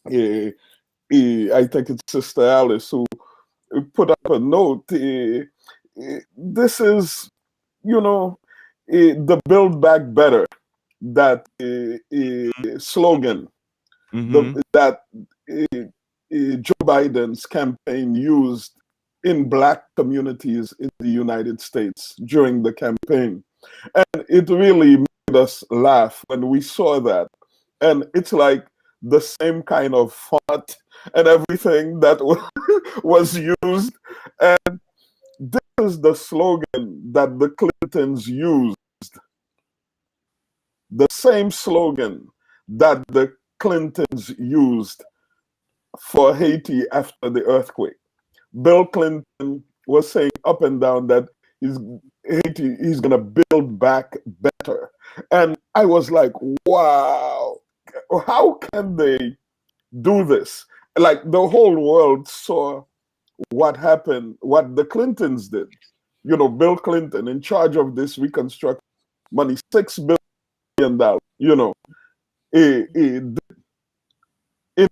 I think it's Sister Alice, who put up a note. This is, the Build Back Better, that slogan that Joe Biden's campaign used in Black communities in the United States during the campaign. And it really made us laugh when we saw that. And it's like the same kind of font and everything that was used. And this is the slogan that the Clintons used. The same slogan that the Clintons used for Haiti after the earthquake. Bill Clinton was saying up and down that he's going to build back better. And I was like, wow, how can they do this? Like, the whole world saw what happened, what the Clintons did. Bill Clinton in charge of this Reconstruction money, $6 billion, in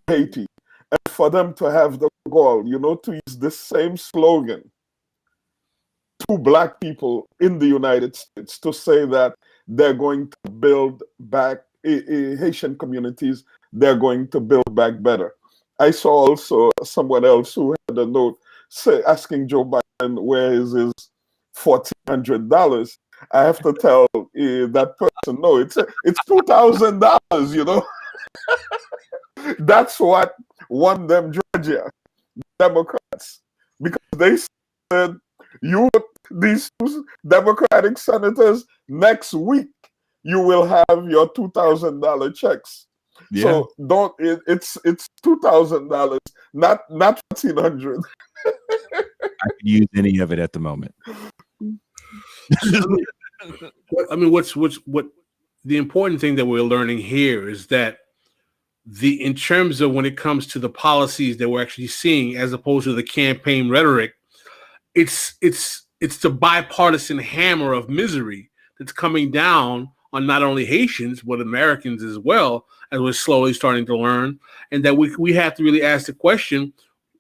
Haiti. And for them to have the goal, to use the same slogan to Black people in the United States, to say that they're going to build back Haitian communities, they're going to build back better. I saw also someone else who had a note asking Joe Biden where is his $1,400. I have to tell that person, no, it's $2,000, That's what won them Georgia, Democrats, because they said, these two Democratic senators, next week you will have your $2,000 checks. Yeah. So it's $2,000, not $1,400. I could use any of it at the moment. I mean, what the important thing that we're learning here is that in terms of when it comes to the policies that we're actually seeing, as opposed to the campaign rhetoric, it's the bipartisan hammer of misery that's coming down on not only Haitians but Americans as well, as we're slowly starting to learn, and that we have to really ask the question: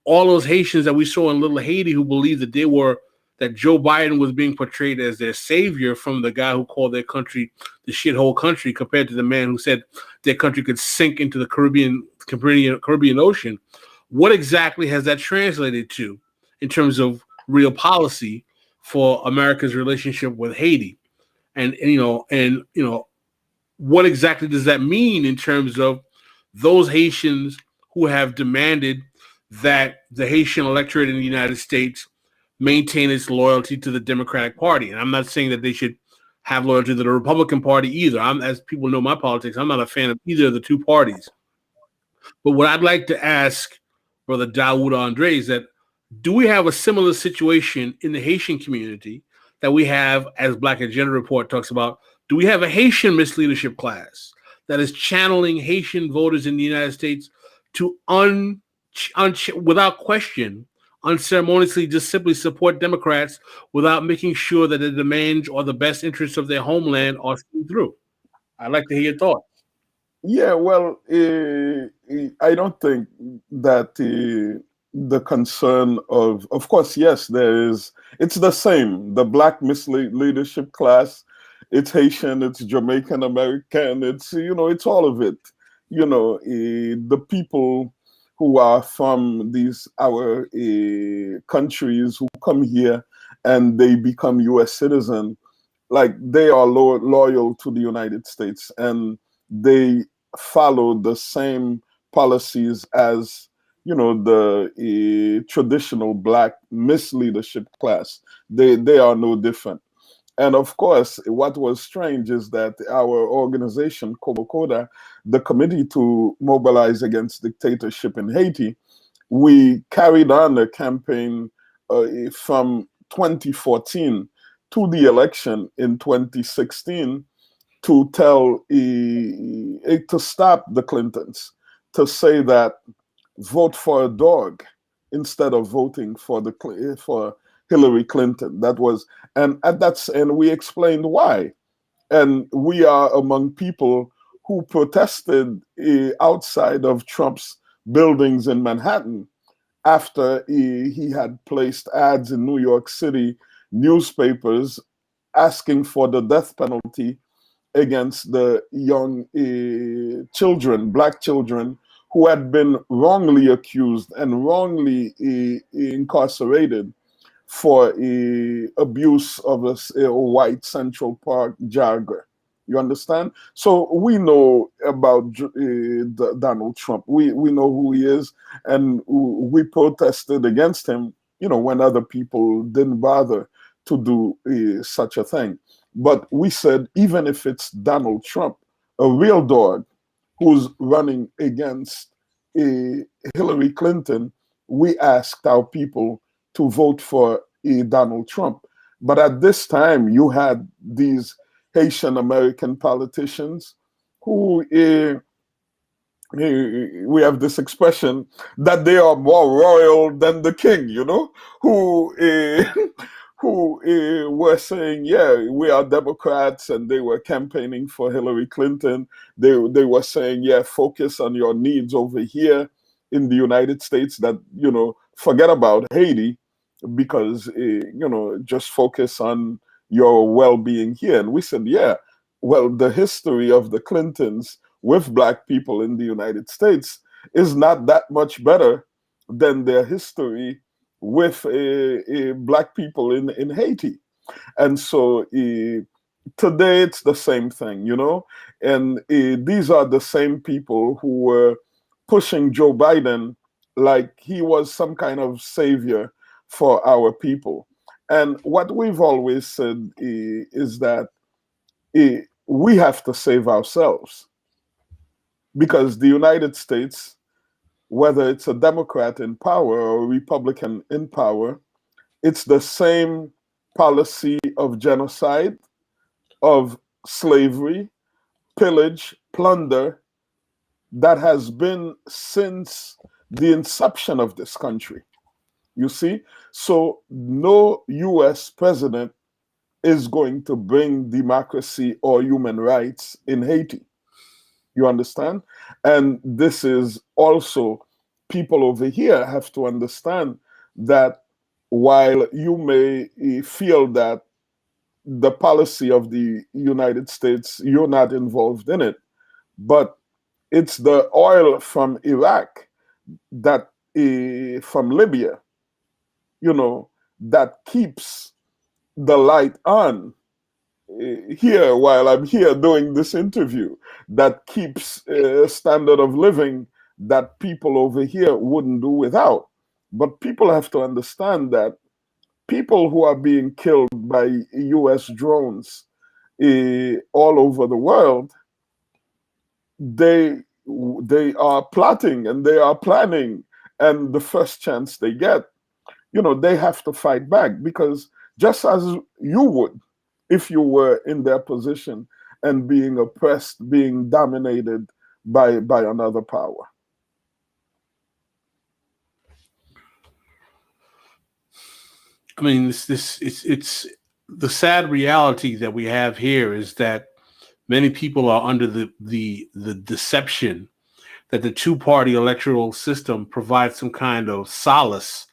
all those Haitians that we saw in Little Haiti who believed that Joe Biden was being portrayed as their savior, from the guy who called their country the shithole country, compared to the man who said their country could sink into the Caribbean Ocean. What exactly has that translated to in terms of real policy for America's relationship with Haiti? And what exactly does that mean in terms of those Haitians who have demanded that the Haitian electorate in the United States maintain its loyalty to the Democratic Party? And I'm not saying that they should have loyalty to the Republican Party either. As people know my politics, I'm not a fan of either of the two parties. But what I'd like to ask Brother Daoud Andre is that, do we have a similar situation in the Haitian community that we have, as Black Agenda Report talks about? Do we have a Haitian misleadership class that is channeling Haitian voters in the United States to without question, unceremoniously, just simply support Democrats without making sure that the demands or the best interests of their homeland are seen through? I'd like to hear your thoughts. Yeah, well, I don't think that the concern of course, yes, it's the same. The Black misleadership class, it's Haitian, it's Jamaican American, it's all of it. The people who are from our countries who come here and they become U.S. citizens, like, they are loyal to the United States, and they follow the same policies as the traditional Black misleadership class. They are no different. And of course, what was strange is that our organization, Kobokoda, the Committee to Mobilize Against Dictatorship in Haiti, we carried on a campaign from 2014 to the election in 2016 to to stop the Clintons, to say that vote for a dog instead of voting for Hillary Clinton. That was, and we explained why. And we are among people who protested outside of Trump's buildings in Manhattan after he had placed ads in New York City newspapers asking for the death penalty against the young children, black children, who had been wrongly accused and wrongly incarcerated for abuse of a white Central Park jogger. You understand? So we know about Donald Trump. We know who he is, and we protested against him, you know, when other people didn't bother to do such a thing. But we said, even if it's Donald Trump, a real dog who's running against Hillary Clinton, we asked our people to vote for Donald Trump. But at this time, you had these Haitian American politicians who, we have this expression that they are more royal than the king, you know, who were saying, yeah, we are Democrats, and they were campaigning for Hillary Clinton. They were saying, yeah, focus on your needs over here in the United States, that, you know, forget about Haiti, because, you know, just focus on your well-being here. And we said, yeah, well, the history of the Clintons with black people in the United States is not that much better than their history with black people in Haiti. And so today it's the same thing, you know, and these are the same people who were pushing Joe Biden like he was some kind of savior for our people. And what we've always said is that we have to save ourselves, because the United States, whether it's a Democrat in power or a Republican in power, it's the same policy of genocide, of slavery, pillage, plunder that has been since the inception of this country. You see? So no US president is going to bring democracy or human rights in Haiti. You understand? And this is also, people over here have to understand that while you may feel that the policy of the United States, you're not involved in it, but it's the oil from Iraq, that from Libya, you know, that keeps the light on here while I'm here doing this interview, that keeps a standard of living that people over here wouldn't do without. But people have to understand that people who are being killed by US drones all over the world, they are plotting and they are planning, and the first chance they get, you know, they have to fight back, because just as you would if you were in their position and being oppressed, being dominated by another power. I mean, it's the sad reality that we have here is that many people are under the deception that the two-party electoral system provides some kind of solace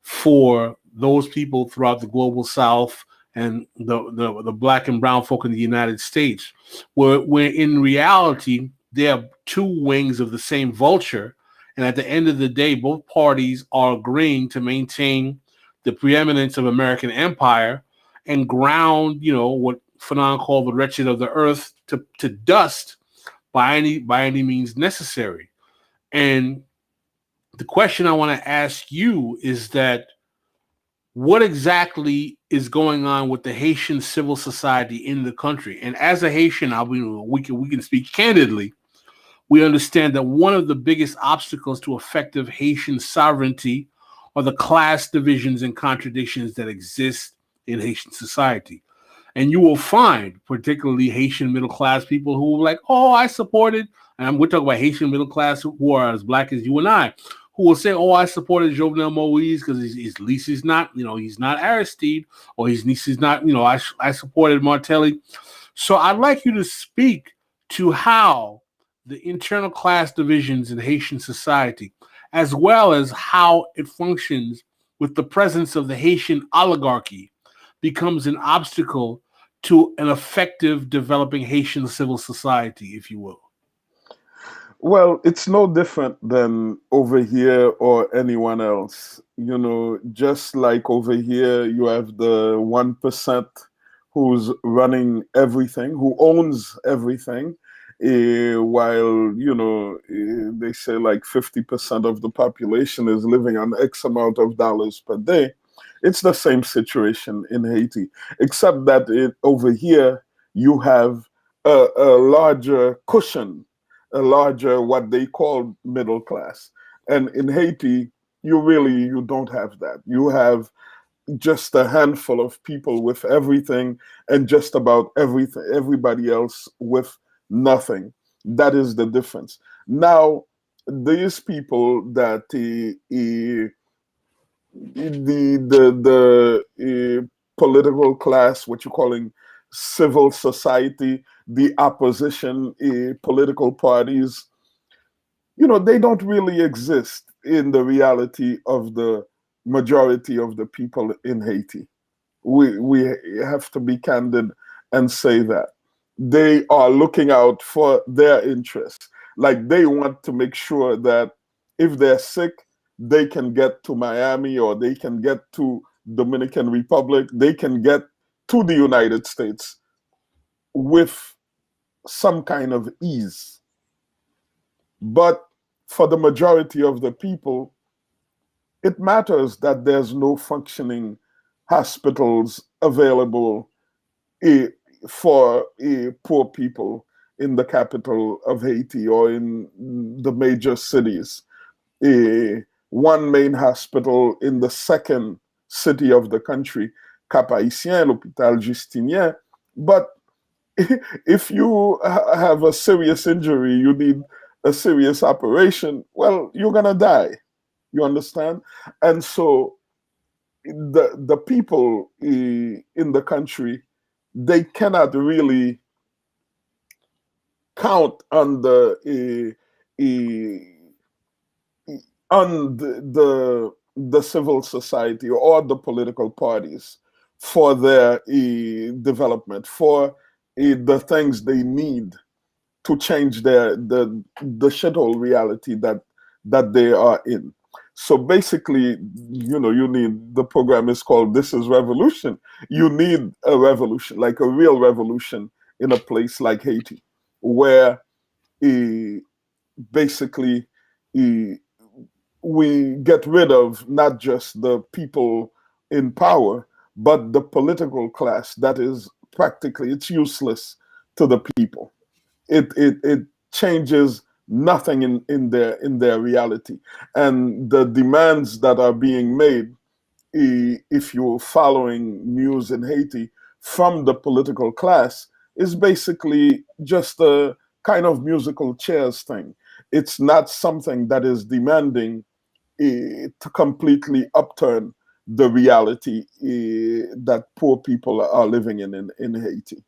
for those people throughout the global South and the black and brown folk in the United States, where in reality they are two wings of the same vulture, and at the end of the day, both parties are agreeing to maintain the preeminence of American empire and ground, you know, what Fanon called the wretched of the earth to dust by any means necessary. And the question I want to ask you is that what exactly is going on with the Haitian civil society in the country? And as a Haitian, we can speak candidly. We understand that one of the biggest obstacles to effective Haitian sovereignty are the class divisions and contradictions that exist in Haitian society. And you will find particularly Haitian middle class people who are like, oh, I supported, and we're talking about Haitian middle class who are as black as you and I, who will say, oh, I supported Jovenel Moise because at least he's not, you know, he's not Aristide, or his niece is not, you know, I supported Martelly. So I'd like you to speak to how the internal class divisions in Haitian society, as well as how it functions with the presence of the Haitian oligarchy, becomes an obstacle to an effective developing Haitian civil society, if you will. Well, it's no different than over here or anyone else. You know, just like over here, you have the 1% who's running everything, who owns everything, while, you know, they say like 50% of the population is living on X amount of dollars per day. It's the same situation in Haiti, except that over here, you have a larger cushion, a larger what they call middle class. And in Haiti, you don't have that. You have just a handful of people with everything and just about everybody else with nothing. That is the difference. Now, these people that the political class, what you're calling civil society, the opposition political parties, you know, they don't really exist in the reality of the majority of the people in Haiti. We have to be candid and say that. They are looking out for their interests. Like they want to make sure that if they're sick, they can get to Miami or they can get to Dominican Republic, they can get to the United States with some kind of ease. But for the majority of the people, it matters that there's no functioning hospitals available for poor people in the capital of Haiti or in the major cities. One main hospital in the second city of the country, Cap-Haïtien, l'Hôpital Justinien. But if you have a serious injury, you need a serious operation, well, you're going to die. You understand? And so the people in the country, they cannot really count on the civil society or the political parties for their development, for the things they need to change the shithole reality that they are in. So basically, you know, you need, the program is called This is Revolution. You need a revolution, like a real revolution in a place like Haiti, where basically we get rid of not just the people in power, but the political class that is practically, it's useless to the people. It changes nothing in their reality. And the demands that are being made, if you're following news in Haiti, from the political class, is basically just a kind of musical chairs thing. It's not something that is demanding to completely upturn the reality that poor people are living in Haiti.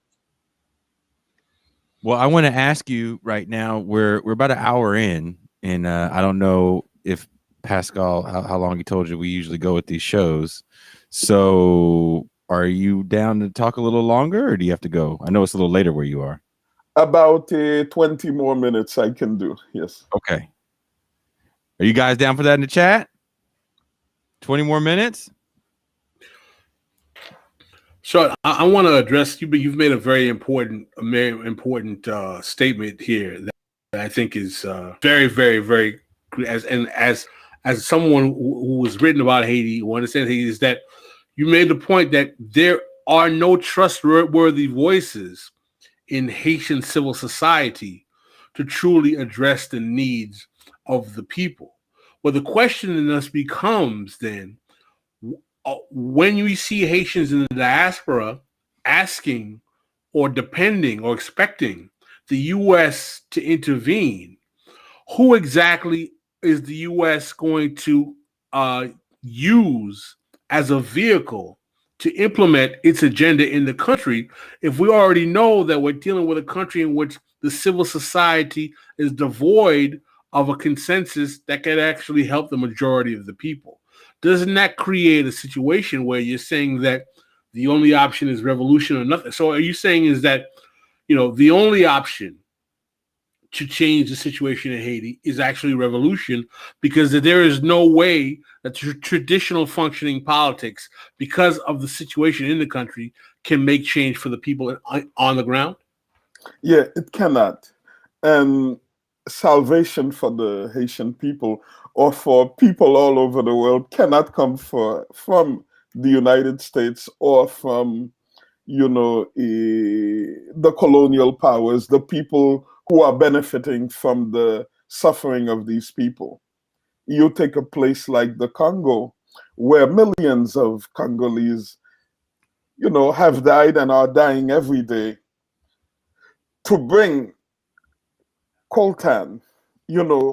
Well, I want to ask you right now, we're about an hour in, and I don't know if Pascal, how long he told you we usually go with these shows. So are you down to talk a little longer, or do you have to go? I know it's a little later where you are. About 20 more minutes I can do, yes. Okay. Are you guys down for that in the chat? 20 more minutes? So I want to address you, but you've made a very important statement here that I think is very, very, very, as someone who has written about Haiti, who understands Haiti, is that you made the point that there are no trustworthy voices in Haitian civil society to truly address the needs of the people. Well, the question in us becomes then, when we see Haitians in the diaspora asking or depending or expecting the U.S. to intervene, who exactly is the U.S. going to use as a vehicle to implement its agenda in the country if we already know that we're dealing with a country in which the civil society is devoid of a consensus that can actually help the majority of the people? Doesn't that create a situation where you're saying that the only option is revolution or nothing? So are you saying is that, the only option to change the situation in Haiti is actually revolution, because there is no way that traditional functioning politics, because of the situation in the country, can make change for the people on the ground? Yeah, it cannot. And salvation for the Haitian people or for people all over the world cannot come from the United States or from, the colonial powers, the people who are benefiting from the suffering of these people. You take a place like the Congo, where millions of Congolese, have died and are dying every day. To bring coltan,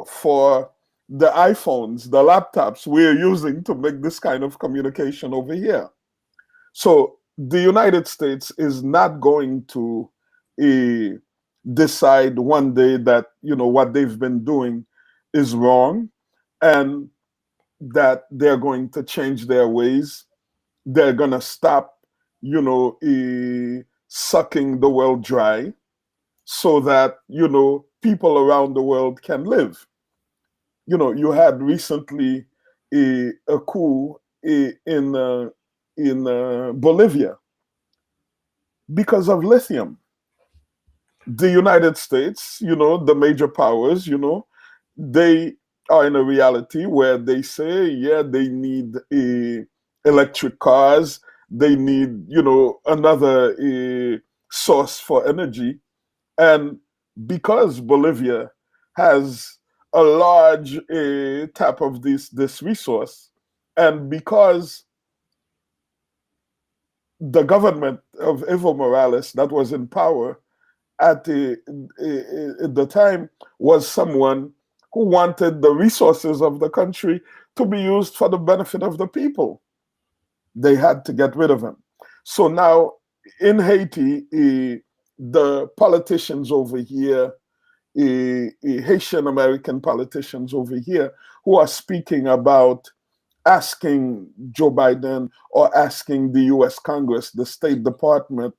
for the iPhones, the laptops we're using to make this kind of communication over here. So the United States is not going to decide one day that, what they've been doing is wrong and that they're going to change their ways. They're going to stop, sucking the world dry so that, people around the world can live. You had recently a coup in Bolivia because of lithium. The United States, the major powers, they are in a reality where they say, yeah, they need electric cars, they need, another source for energy. And because Bolivia has a large tap of this resource, and because the government of Evo Morales that was in power at the time was someone who wanted the resources of the country to be used for the benefit of the people, they had to get rid of him. So now in Haiti, the politicians over here, Haitian American politicians over here, who are speaking about asking Joe Biden or asking the US Congress, the State Department,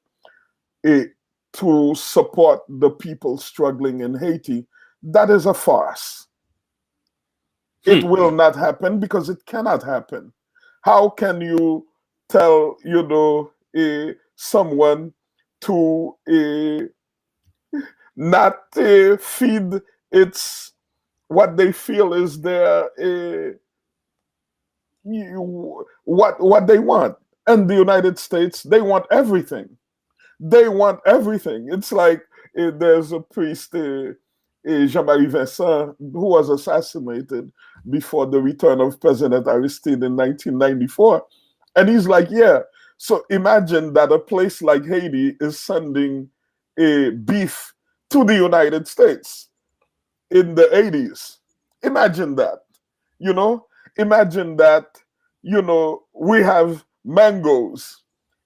to support the people struggling in Haiti, that is a farce. It will not happen because it cannot happen. How can you tell, someone to not feed its what they feel is their what they want? And the United States, they want everything. They want everything. It's like there's a priest, Jean-Marie Vincent, who was assassinated before the return of President Aristide in 1994. And he's like, yeah, so imagine that a place like Haiti is sending beef to the United States in the 80s. Imagine that, imagine that, we have mangoes.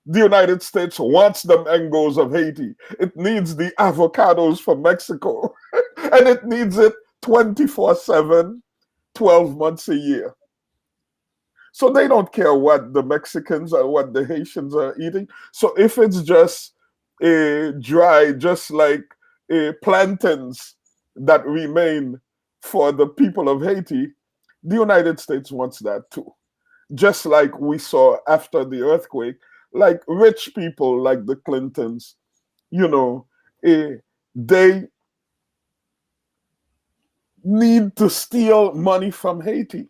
The United States wants the mangoes of Haiti. It needs the avocados from Mexico. And it needs it 24/7, 12 months a year. So they don't care what the Mexicans or what the Haitians are eating. So if it's just dry, just like plantains that remain for the people of Haiti, the United States wants that too. Just like we saw after the earthquake, like rich people like the Clintons, they need to steal money from Haiti.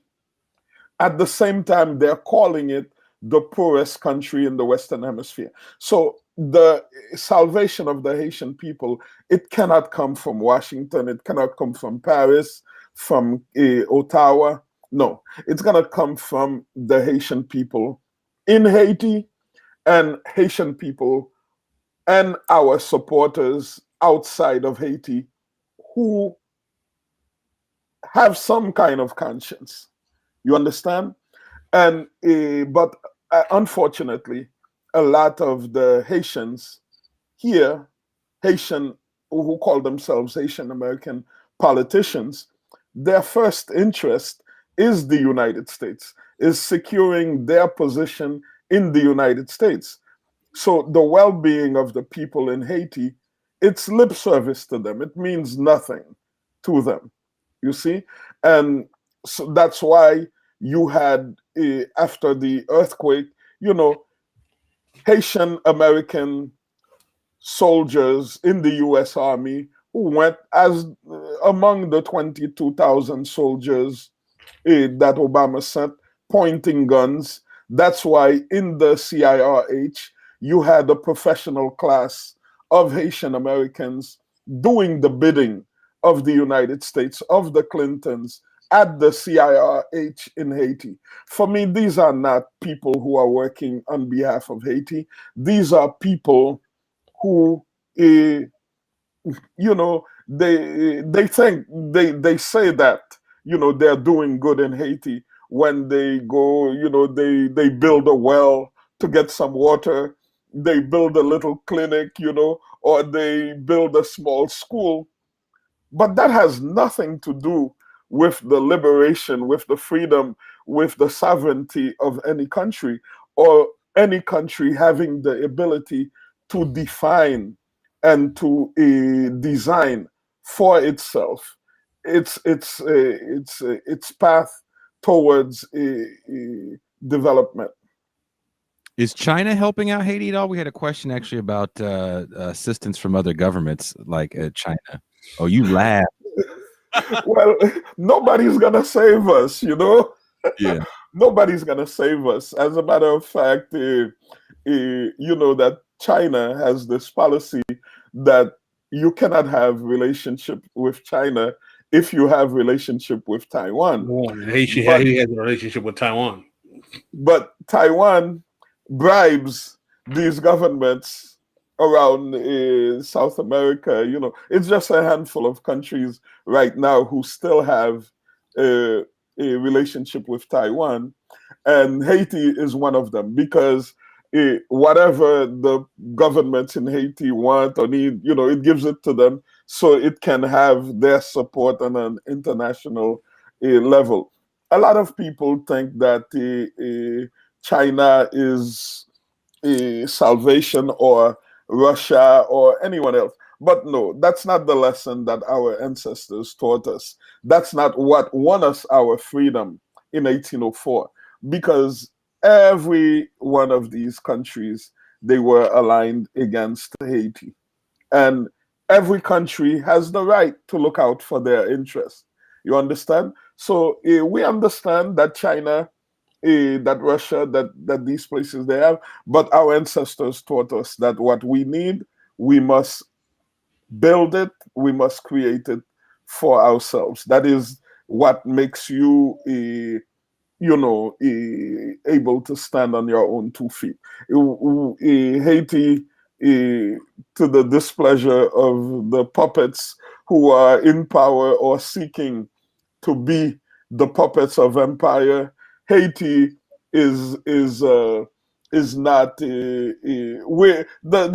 At the same time, they're calling it the poorest country in the Western Hemisphere. So the salvation of the Haitian people, it cannot come from Washington. It cannot come from Paris, from Ottawa. No, it's going to come from the Haitian people in Haiti and Haitian people and our supporters outside of Haiti who have some kind of conscience. You understand? And but unfortunately, a lot of the Haitians here, Haitian who call themselves Haitian American politicians, their first interest is the United States, is securing their position in the United States. So the well-being of the people in Haiti, it's lip service to them. It means nothing to them, you see? And so that's why you had, after the earthquake, you know, Haitian American soldiers in the US Army who went as among the 22,000 soldiers that Obama sent, pointing guns. That's why in the CIRH, you had a professional class of Haitian Americans doing the bidding of the United States, of the Clintons, at the CIRH in Haiti. For me, these are not people who are working on behalf of Haiti. These are people who, you know, they think, they say that, you know, they're doing good in Haiti when they go, you know, they build a well to get some water, they build a little clinic, you know, or they build a small school. But that has nothing to do with the liberation, with the freedom, with the sovereignty of any country, or any country having the ability to define and to design for itself its path towards development. Is China helping out Haiti at all? We had a question actually about assistance from other governments like China. Oh, you laugh. Well, nobody's gonna save us, you know. Yeah. Nobody's gonna save us. As a matter of fact, you know that China has this policy that you cannot have relationship with China if you have relationship with Taiwan. Haiti has a relationship with Taiwan. But Taiwan bribes these governments around South America. You know, it's just a handful of countries right now who still have a relationship with Taiwan, and Haiti is one of them, because whatever the governments in Haiti want or need, you know, it gives it to them so it can have their support on an international level. A lot of people think that China is salvation, or Russia, or anyone else. But no, that's not the lesson that our ancestors taught us. That's not what won us our freedom in 1804, because every one of these countries, they were aligned against Haiti. And every country has the right to look out for their interests. You understand? So we understand that China, that Russia, that these places they have, but our ancestors taught us that what we need, we must build it, we must create it for ourselves. That is what makes you you know, able to stand on your own 2 feet. Haiti, to the displeasure of the puppets who are in power or seeking to be the puppets of empire, Haiti is not. The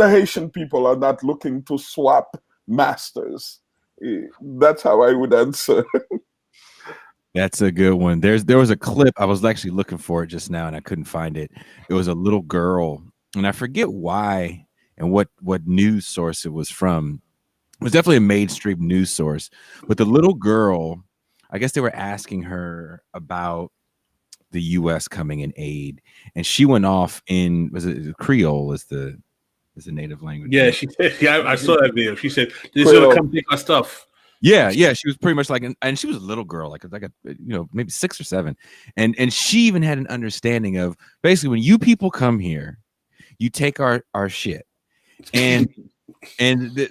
Haitian people are not looking to swap masters. That's how I would answer. That's a good one. There was a clip. I was actually looking for it just now and I couldn't find it. It was a little girl, and I forget why and what news source it was from. It was definitely a mainstream news source. But the little girl, I guess they were asking her about the U.S. coming in aid, and she went off in, was it Creole is the native language? Yeah, she said. Yeah, I saw that video. She said, "They're gonna come take our stuff." Yeah, she was pretty much like, and she was a little girl, like a, you know, maybe 6 or 7, and she even had an understanding of basically when you people come here, you take our shit, and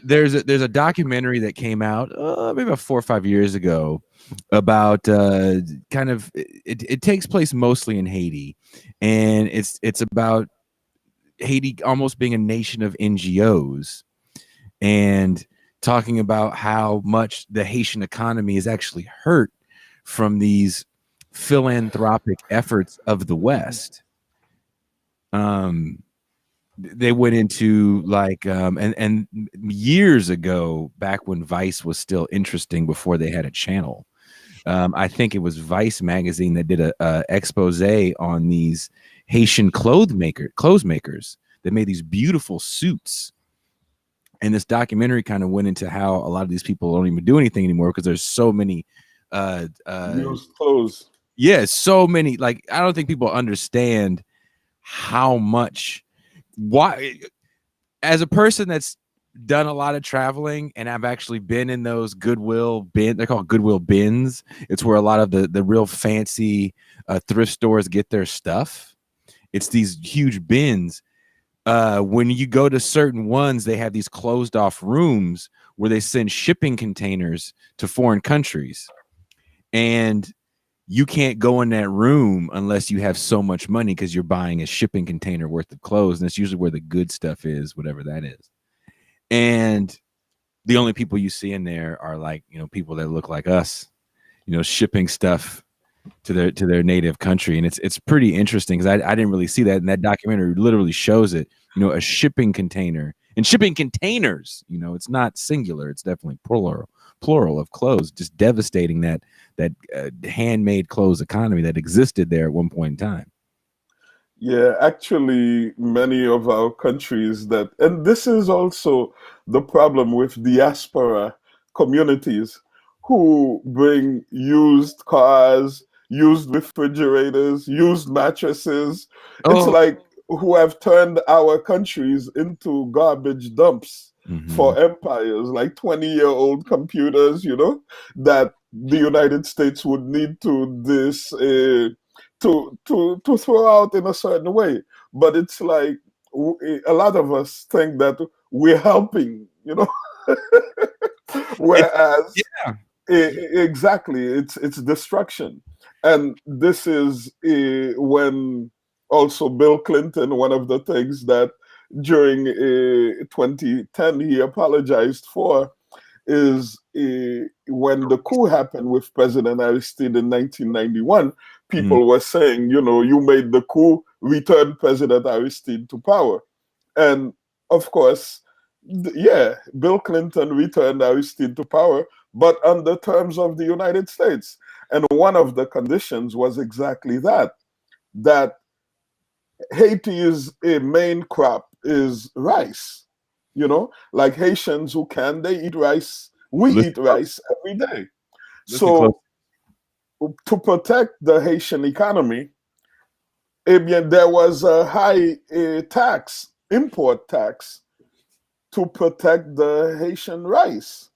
there's a documentary that came out maybe about 4 or 5 years ago about kind of it takes place mostly in Haiti, and it's about Haiti almost being a nation of NGOs, and talking about how much the Haitian economy is actually hurt from these philanthropic efforts of the West. they went into like and years ago, back when Vice was still interesting, before they had a channel, I think it was Vice magazine that did a expose on these Haitian clothes makers that made these beautiful suits. And this documentary kind of went into how a lot of these people don't even do anything anymore because there's so many used clothes. Yeah, so many. Like, I don't think people understand how much. Why, as a person that's done a lot of traveling, and I've actually been in those Goodwill bin, they're called Goodwill bins. It's where a lot of the real fancy thrift stores get their stuff. It's these huge bins. When you go to certain ones, they have these closed off rooms where they send shipping containers to foreign countries, and you can't go in that room unless you have so much money, because you're buying a shipping container worth of clothes, and it's usually where the good stuff is, whatever that is. And the only people you see in there are, like, you know, people that look like us, you know, shipping stuff to their native country. And it's pretty interesting, because I didn't really see that, and that documentary literally shows it. You know, a shipping container, and shipping containers, you know, it's not singular, it's definitely plural of clothes, just devastating that handmade clothes economy that existed there at one point in time. Yeah, actually, many of our countries that, and this is also the problem with diaspora communities who bring used cars, used refrigerators, used mattresses. It's like who have turned our countries into garbage dumps for empires, like 20-year-old computers, you know, that the United States would need to to throw out in a certain way. But it's like a lot of us think that we're helping, you know, whereas exactly, it's destruction. And this is when also Bill Clinton, one of the things that during 2010 he apologized for is when the coup happened with President Aristide in 1991, people were saying, you know, you made the coup, return President Aristide to power. And of course, yeah, Bill Clinton returned Aristide to power, but on the terms of the United States. And one of the conditions was exactly that Haiti's main crop is rice. You know, like Haitians who can, they eat rice. We eat rice every day. So to protect the Haitian economy, there was a high tax, import tax, to protect the Haitian rice.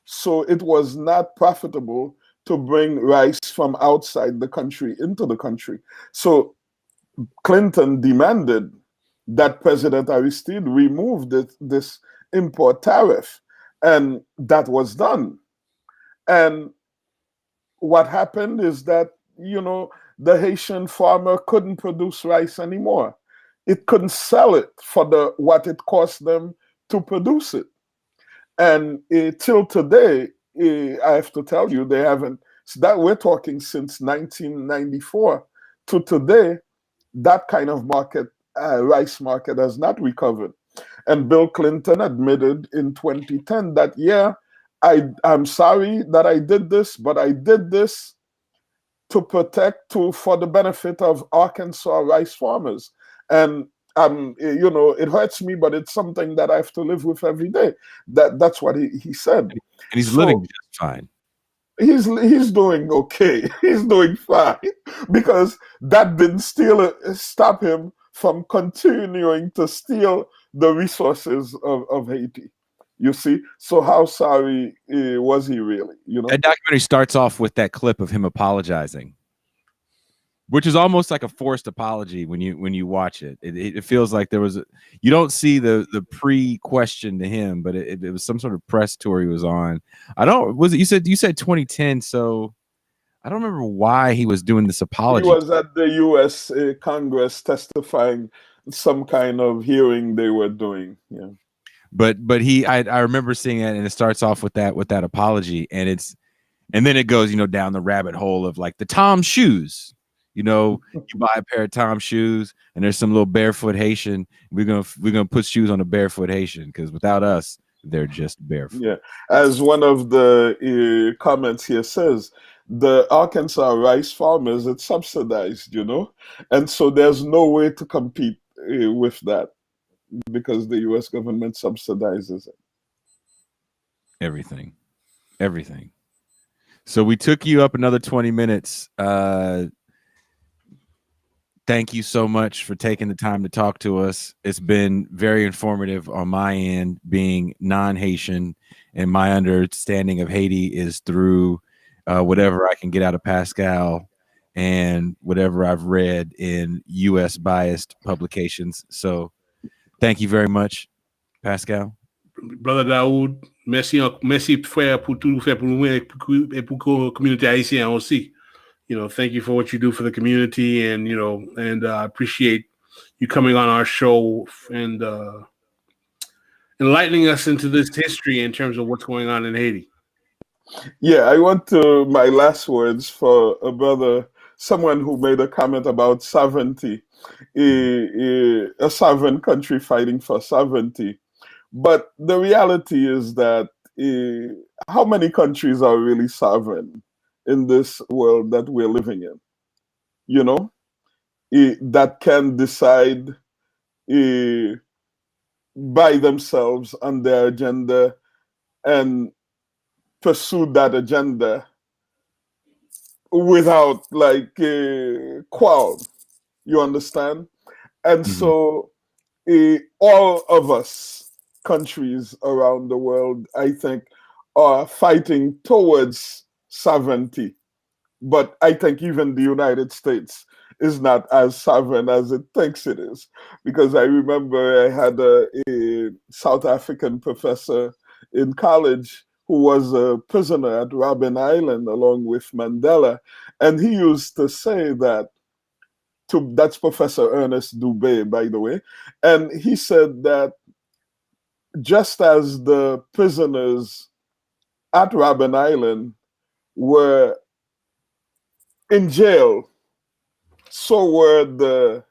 So it was not profitable to bring rice from outside the country into the country. So Clinton demanded that President Aristide removed this import tariff, and that was done. And what happened is that, you know, the Haitian farmer couldn't produce rice anymore. It couldn't sell it for what it cost them to produce it. And till today, I have to tell you, they haven't, so that we're talking since 1994 to today, that kind of market, rice market, has not recovered. And Bill Clinton admitted in 2010 that, yeah, I'm sorry that I did this, but I did this to protect, for the benefit of Arkansas rice farmers. And you know, it hurts me, but it's something that I have to live with every day. That's what he said. And he's living just fine. He's doing okay. He's doing fine, because that didn't stop him from continuing to steal the resources of Haiti. You see, so how sorry was he really? You know, that documentary starts off with that clip of him apologizing, which is almost like a forced apology when you watch it. It feels like there was you don't see the pre-question to him, but it was some sort of press tour he was on. You said 2010, so I don't remember why he was doing this apology. He was at the U.S. Congress testifying, some kind of hearing they were doing. Yeah. But I remember seeing it, and it starts off with that apology, and then it goes, you know, down the rabbit hole of like the Tom shoes. You know, you buy a pair of Tom shoes and there's some little barefoot Haitian. We're gonna put shoes on a barefoot Haitian because without us, they're just barefoot. Yeah, as one of the comments here says, the Arkansas rice farmers, it's subsidized, and so there's no way to compete with that because the U.S. government subsidizes it. Everything. So we took you up another 20 minutes. Thank you so much for taking the time to talk to us. It's been very informative on my end, being non-Haitian, and my understanding of Haiti is through whatever I can get out of Pascal and whatever I've read in U.S. biased publications. So thank you very much, Pascal. Brother Daoud, merci frère pour tout faire pour nous et pour communauté haïtienne aussi. Thank you for what you do for the community, and I appreciate you coming on our show and enlightening us into this history in terms of what's going on in Haiti. Yeah, I want to my last words for a brother, someone who made a comment about sovereignty, a sovereign country fighting for sovereignty. But the reality is that how many countries are really sovereign in this world that we're living in? That can decide by themselves on their agenda and pursue that agenda without qualm. You understand? And so all of us, countries around the world, I think, are fighting towards sovereignty. But I think even the United States is not as sovereign as it thinks it is. Because I remember I had a South African professor in college who was a prisoner at Robben Island along with Mandela. And he used to say that's Professor Ernest Dubé, by the way. And he said that just as the prisoners at Robben Island were in jail, so were the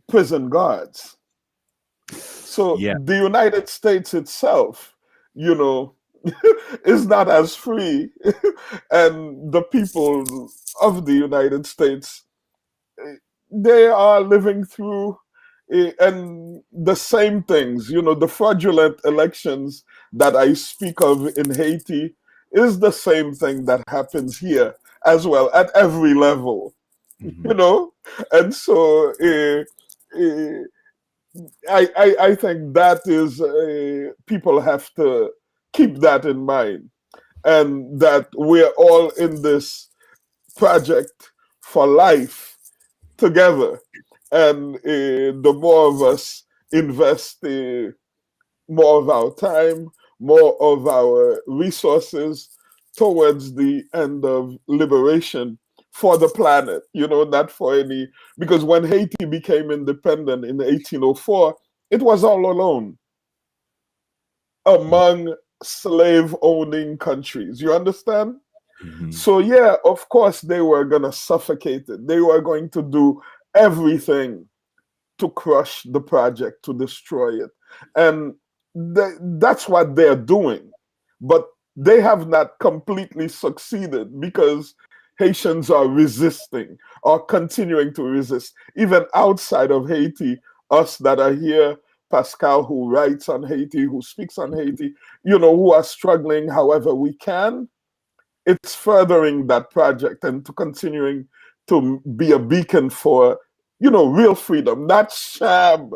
prison guards. So the United States itself, is not as free. And the people of the United States, they are living through and the same things, the fraudulent elections that I speak of in Haiti is the same thing that happens here as well at every level, and so I think that is people have to keep that in mind, and that we're all in this project for life together. And the more of us invest more of our time, more of our resources towards the end of liberation for the planet, not for any, because when Haiti became independent in 1804, it was all alone among slave-owning countries. You understand? So yeah, of course they were going to suffocate it. They were going to do everything to crush the project, to destroy it. And that's what they're doing. But they have not completely succeeded because Haitians are resisting or continuing to resist. Even outside of Haiti, us that are here, Pascal, who writes on Haiti, who speaks on Haiti, who are struggling however we can, it's furthering that project and to continuing to be a beacon for, real freedom, not sham,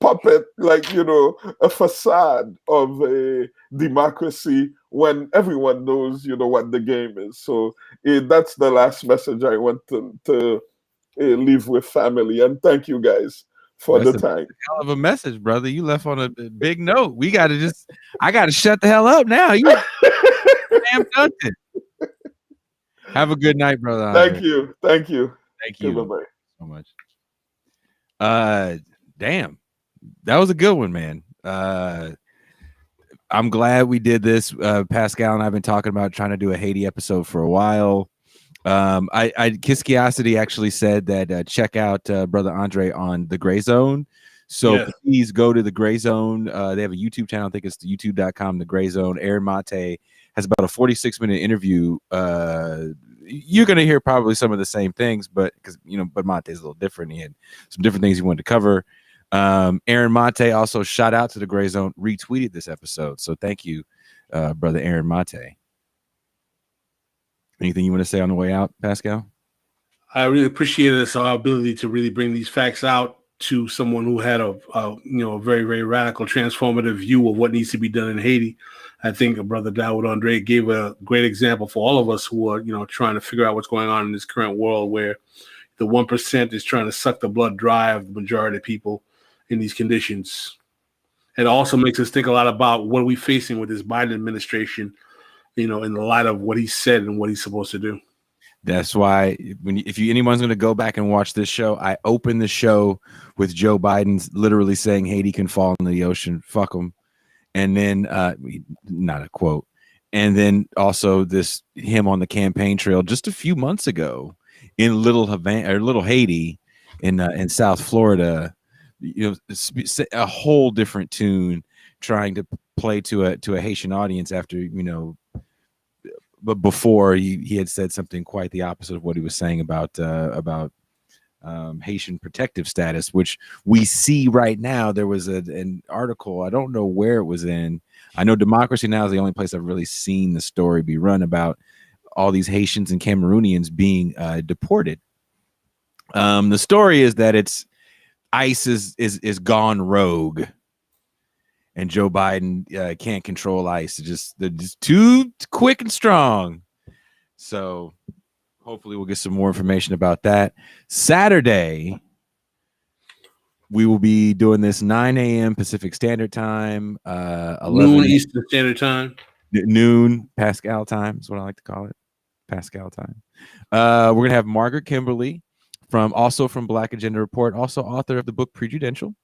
puppet, a facade of a democracy when everyone knows, what the game is. So that's the last message I want to leave with family. And thank you guys for the time. Hell of a message, brother. You left on a big note. I got to shut the hell up now. You damn done it. Have a good night, brother Andre. Thank you Bye-bye. So much. Damn, that was a good one, man. I'm glad we did this. Pascal and I've been talking about trying to do a Haiti episode for a while. Kiskiosity actually said that check out Brother Andre on the Gray Zone. So please go to the Gray Zone. They have a YouTube channel. I think it's youtube.com, the Gray Zone. Aaron Mate has about a 46-minute interview. You're going to hear probably some of the same things, but but Mate's a little different. He had some different things he wanted to cover. Aaron Mate also shout out to the Gray Zone, retweeted this episode. So thank you, Brother Aaron Mate. Anything you want to say on the way out, Pascal? I really appreciated our ability to really bring these facts out to someone who had a very, very radical, transformative view of what needs to be done in Haiti. I think Brother Daoud Andre gave a great example for all of us who are, trying to figure out what's going on in this current world where the 1% is trying to suck the blood dry of the majority of people in these conditions. It also makes us think a lot about what are we facing with this Biden administration, in the light of what he said and what he's supposed to do. That's why if anyone's going to go back and watch this show, I open the show with Joe Biden's literally saying Haiti can fall into the ocean, fuck them. And then not a quote. And then also him on the campaign trail just a few months ago in Little Haiti in South Florida, a whole different tune trying to play to a Haitian audience after, but before he had said something quite the opposite of what he was saying about Haitian protective status, which we see right now. There was an article, I don't know where it was in. I know Democracy Now! Is the only place I've really seen the story be run about all these Haitians and Cameroonians being deported. The story is that ICE is gone rogue. And Joe Biden can't control ICE. They're just too quick and strong. So hopefully we'll get some more information about that. Saturday, we will be doing this 9 a.m. Pacific Standard Time, 11 noon Eastern Standard Time. Noon Pascal time is what I like to call it. Pascal time. We're going to have Margaret Kimberly also from Black Agenda Report, also author of the book Prejudicial.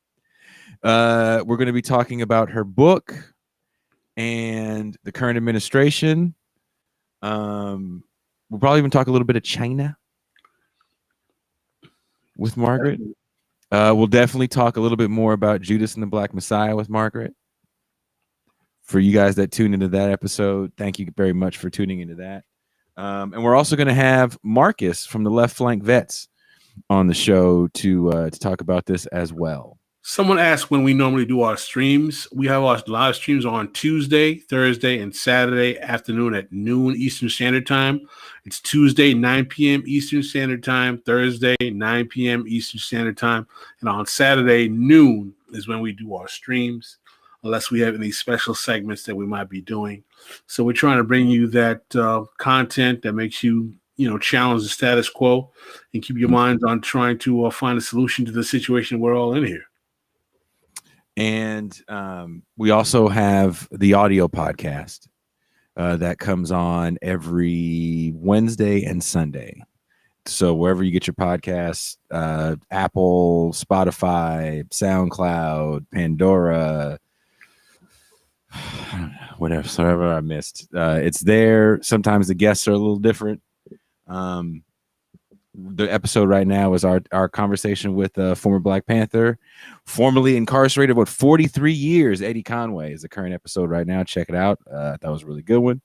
We're going to be talking about her book and the current administration. We'll probably even talk a little bit of China with Margaret. We'll definitely talk a little bit more about Judas and the Black Messiah with Margaret. For you guys that tuned into that episode, thank you very much for tuning into that. And we're also going to have Marcus from the Left Flank Vets on the show to talk about this as well. Someone asked when we normally do our streams. We have our live streams on Tuesday, Thursday, and Saturday afternoon at noon Eastern Standard Time. It's Tuesday, 9 p.m. Eastern Standard Time, Thursday, 9 p.m. Eastern Standard Time, and on Saturday, noon is when we do our streams, unless we have any special segments that we might be doing. So we're trying to bring you that content that makes you, challenge the status quo and keep your minds on trying to find a solution to the situation we're all in here. And we also have the audio podcast that comes on every Wednesday and Sunday. So wherever you get your podcasts, Apple, Spotify, SoundCloud, Pandora, whatever I missed. It's there. Sometimes the guests are a little different. The episode right now is our conversation with former Black Panther, formerly incarcerated, 43 years. Eddie Conway is the current episode right now. Check it out. That was a really good one.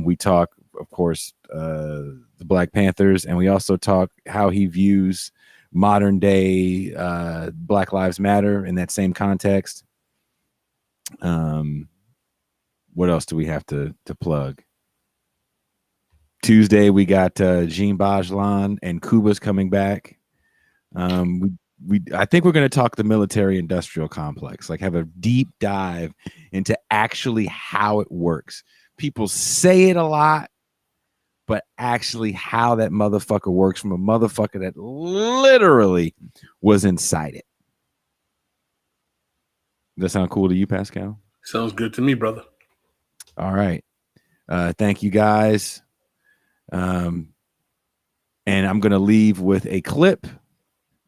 We talk, of course, the Black Panthers, and we also talk how he views modern day Black Lives Matter in that same context. What else do we have to plug? Tuesday, we got Jean Bajlan and Cuba's coming back. I think we're going to talk the military-industrial complex, like have a deep dive into actually how it works. People say it a lot, but actually how that motherfucker works from a motherfucker that literally was inside it. Does that sound cool to you, Pascal? Sounds good to me, brother. All right. Thank you, guys. And I'm going to leave with a clip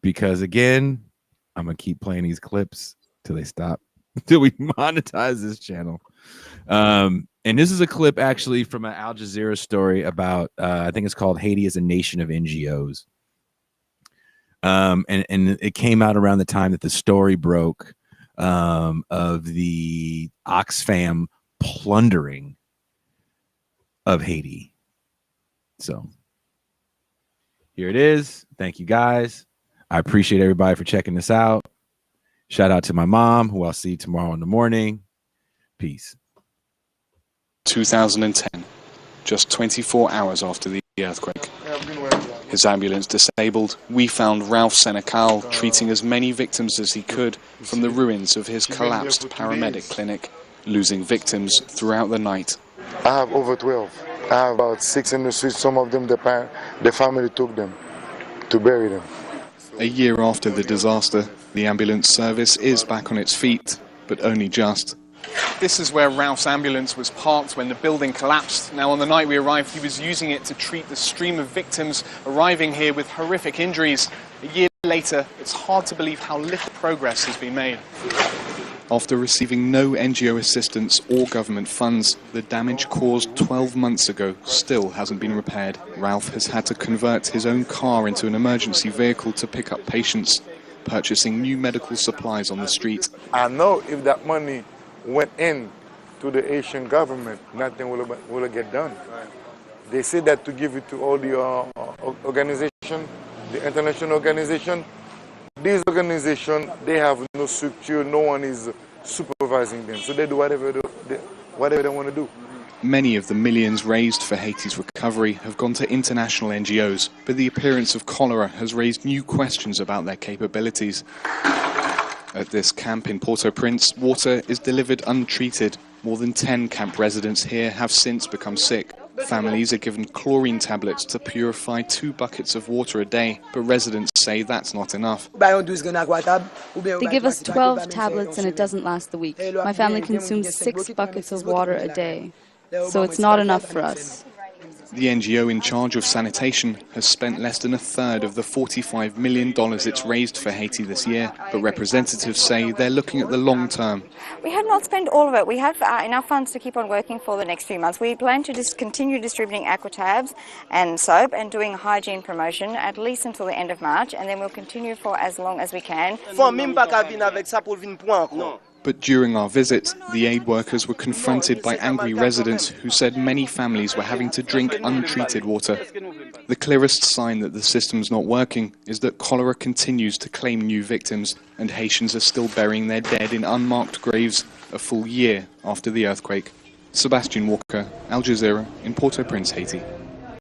because, again, I'm going to keep playing these clips till they stop until we monetize this channel. And this is a clip actually from an Al Jazeera story about, I think it's called Haiti as a Nation of NGOs. And it came out around the time that the story broke of the Oxfam plundering of Haiti. So here it is. Thank you guys. I appreciate everybody for checking this out. Shout out to my mom, who I'll see tomorrow in the morning. Peace. 2010, just 24 hours after the earthquake. His ambulance disabled, we found Ralph Senecal treating as many victims as he could from the ruins of his collapsed paramedic clinic, losing victims throughout the night. I have over 12. I have about 6 in the street. Some of them, the family took them to bury them. A year after the disaster, the ambulance service is back on its feet, but only just. This is where Ralph's ambulance was parked when the building collapsed. Now, on the night we arrived, he was using it to treat the stream of victims arriving here with horrific injuries. A year later, it's hard to believe how little progress has been made. After receiving no NGO assistance or government funds, the damage caused 12 months ago still hasn't been repaired. Ralph has had to convert his own car into an emergency vehicle to pick up patients, purchasing new medical supplies on the street. I know if that money went in to the Haitian government, nothing will get done. They say that to give it to all the organization, the international organization. These organizations, they have no structure, no one is supervising them, so they do whatever they want to do. Many of the millions raised for Haiti's recovery have gone to international NGOs, but the appearance of cholera has raised new questions about their capabilities. At this camp in Port-au-Prince, water is delivered untreated. More than 10 camp residents here have since become sick. Families are given chlorine tablets to purify 2 buckets of water a day, but residents say that's not enough. They give us 12 tablets and it doesn't last the week. My family consumes 6 buckets of water a day, so it's not enough for us. The NGO in charge of sanitation has spent less than a third of the $45 million it's raised for Haiti this year, but representatives say they're looking at the long term. We have not spent all of it. We have enough funds to keep on working for the next few months. We plan to just continue distributing aquatabs and soap and doing hygiene promotion at least until the end of March, and then we'll continue for as long as we can. But during our visit, the aid workers were confronted by angry residents who said many families were having to drink untreated water. The clearest sign that the system's not working is that cholera continues to claim new victims, and Haitians are still burying their dead in unmarked graves a full year after the earthquake. Sebastian Walker, Al Jazeera, in Port-au-Prince, Haiti.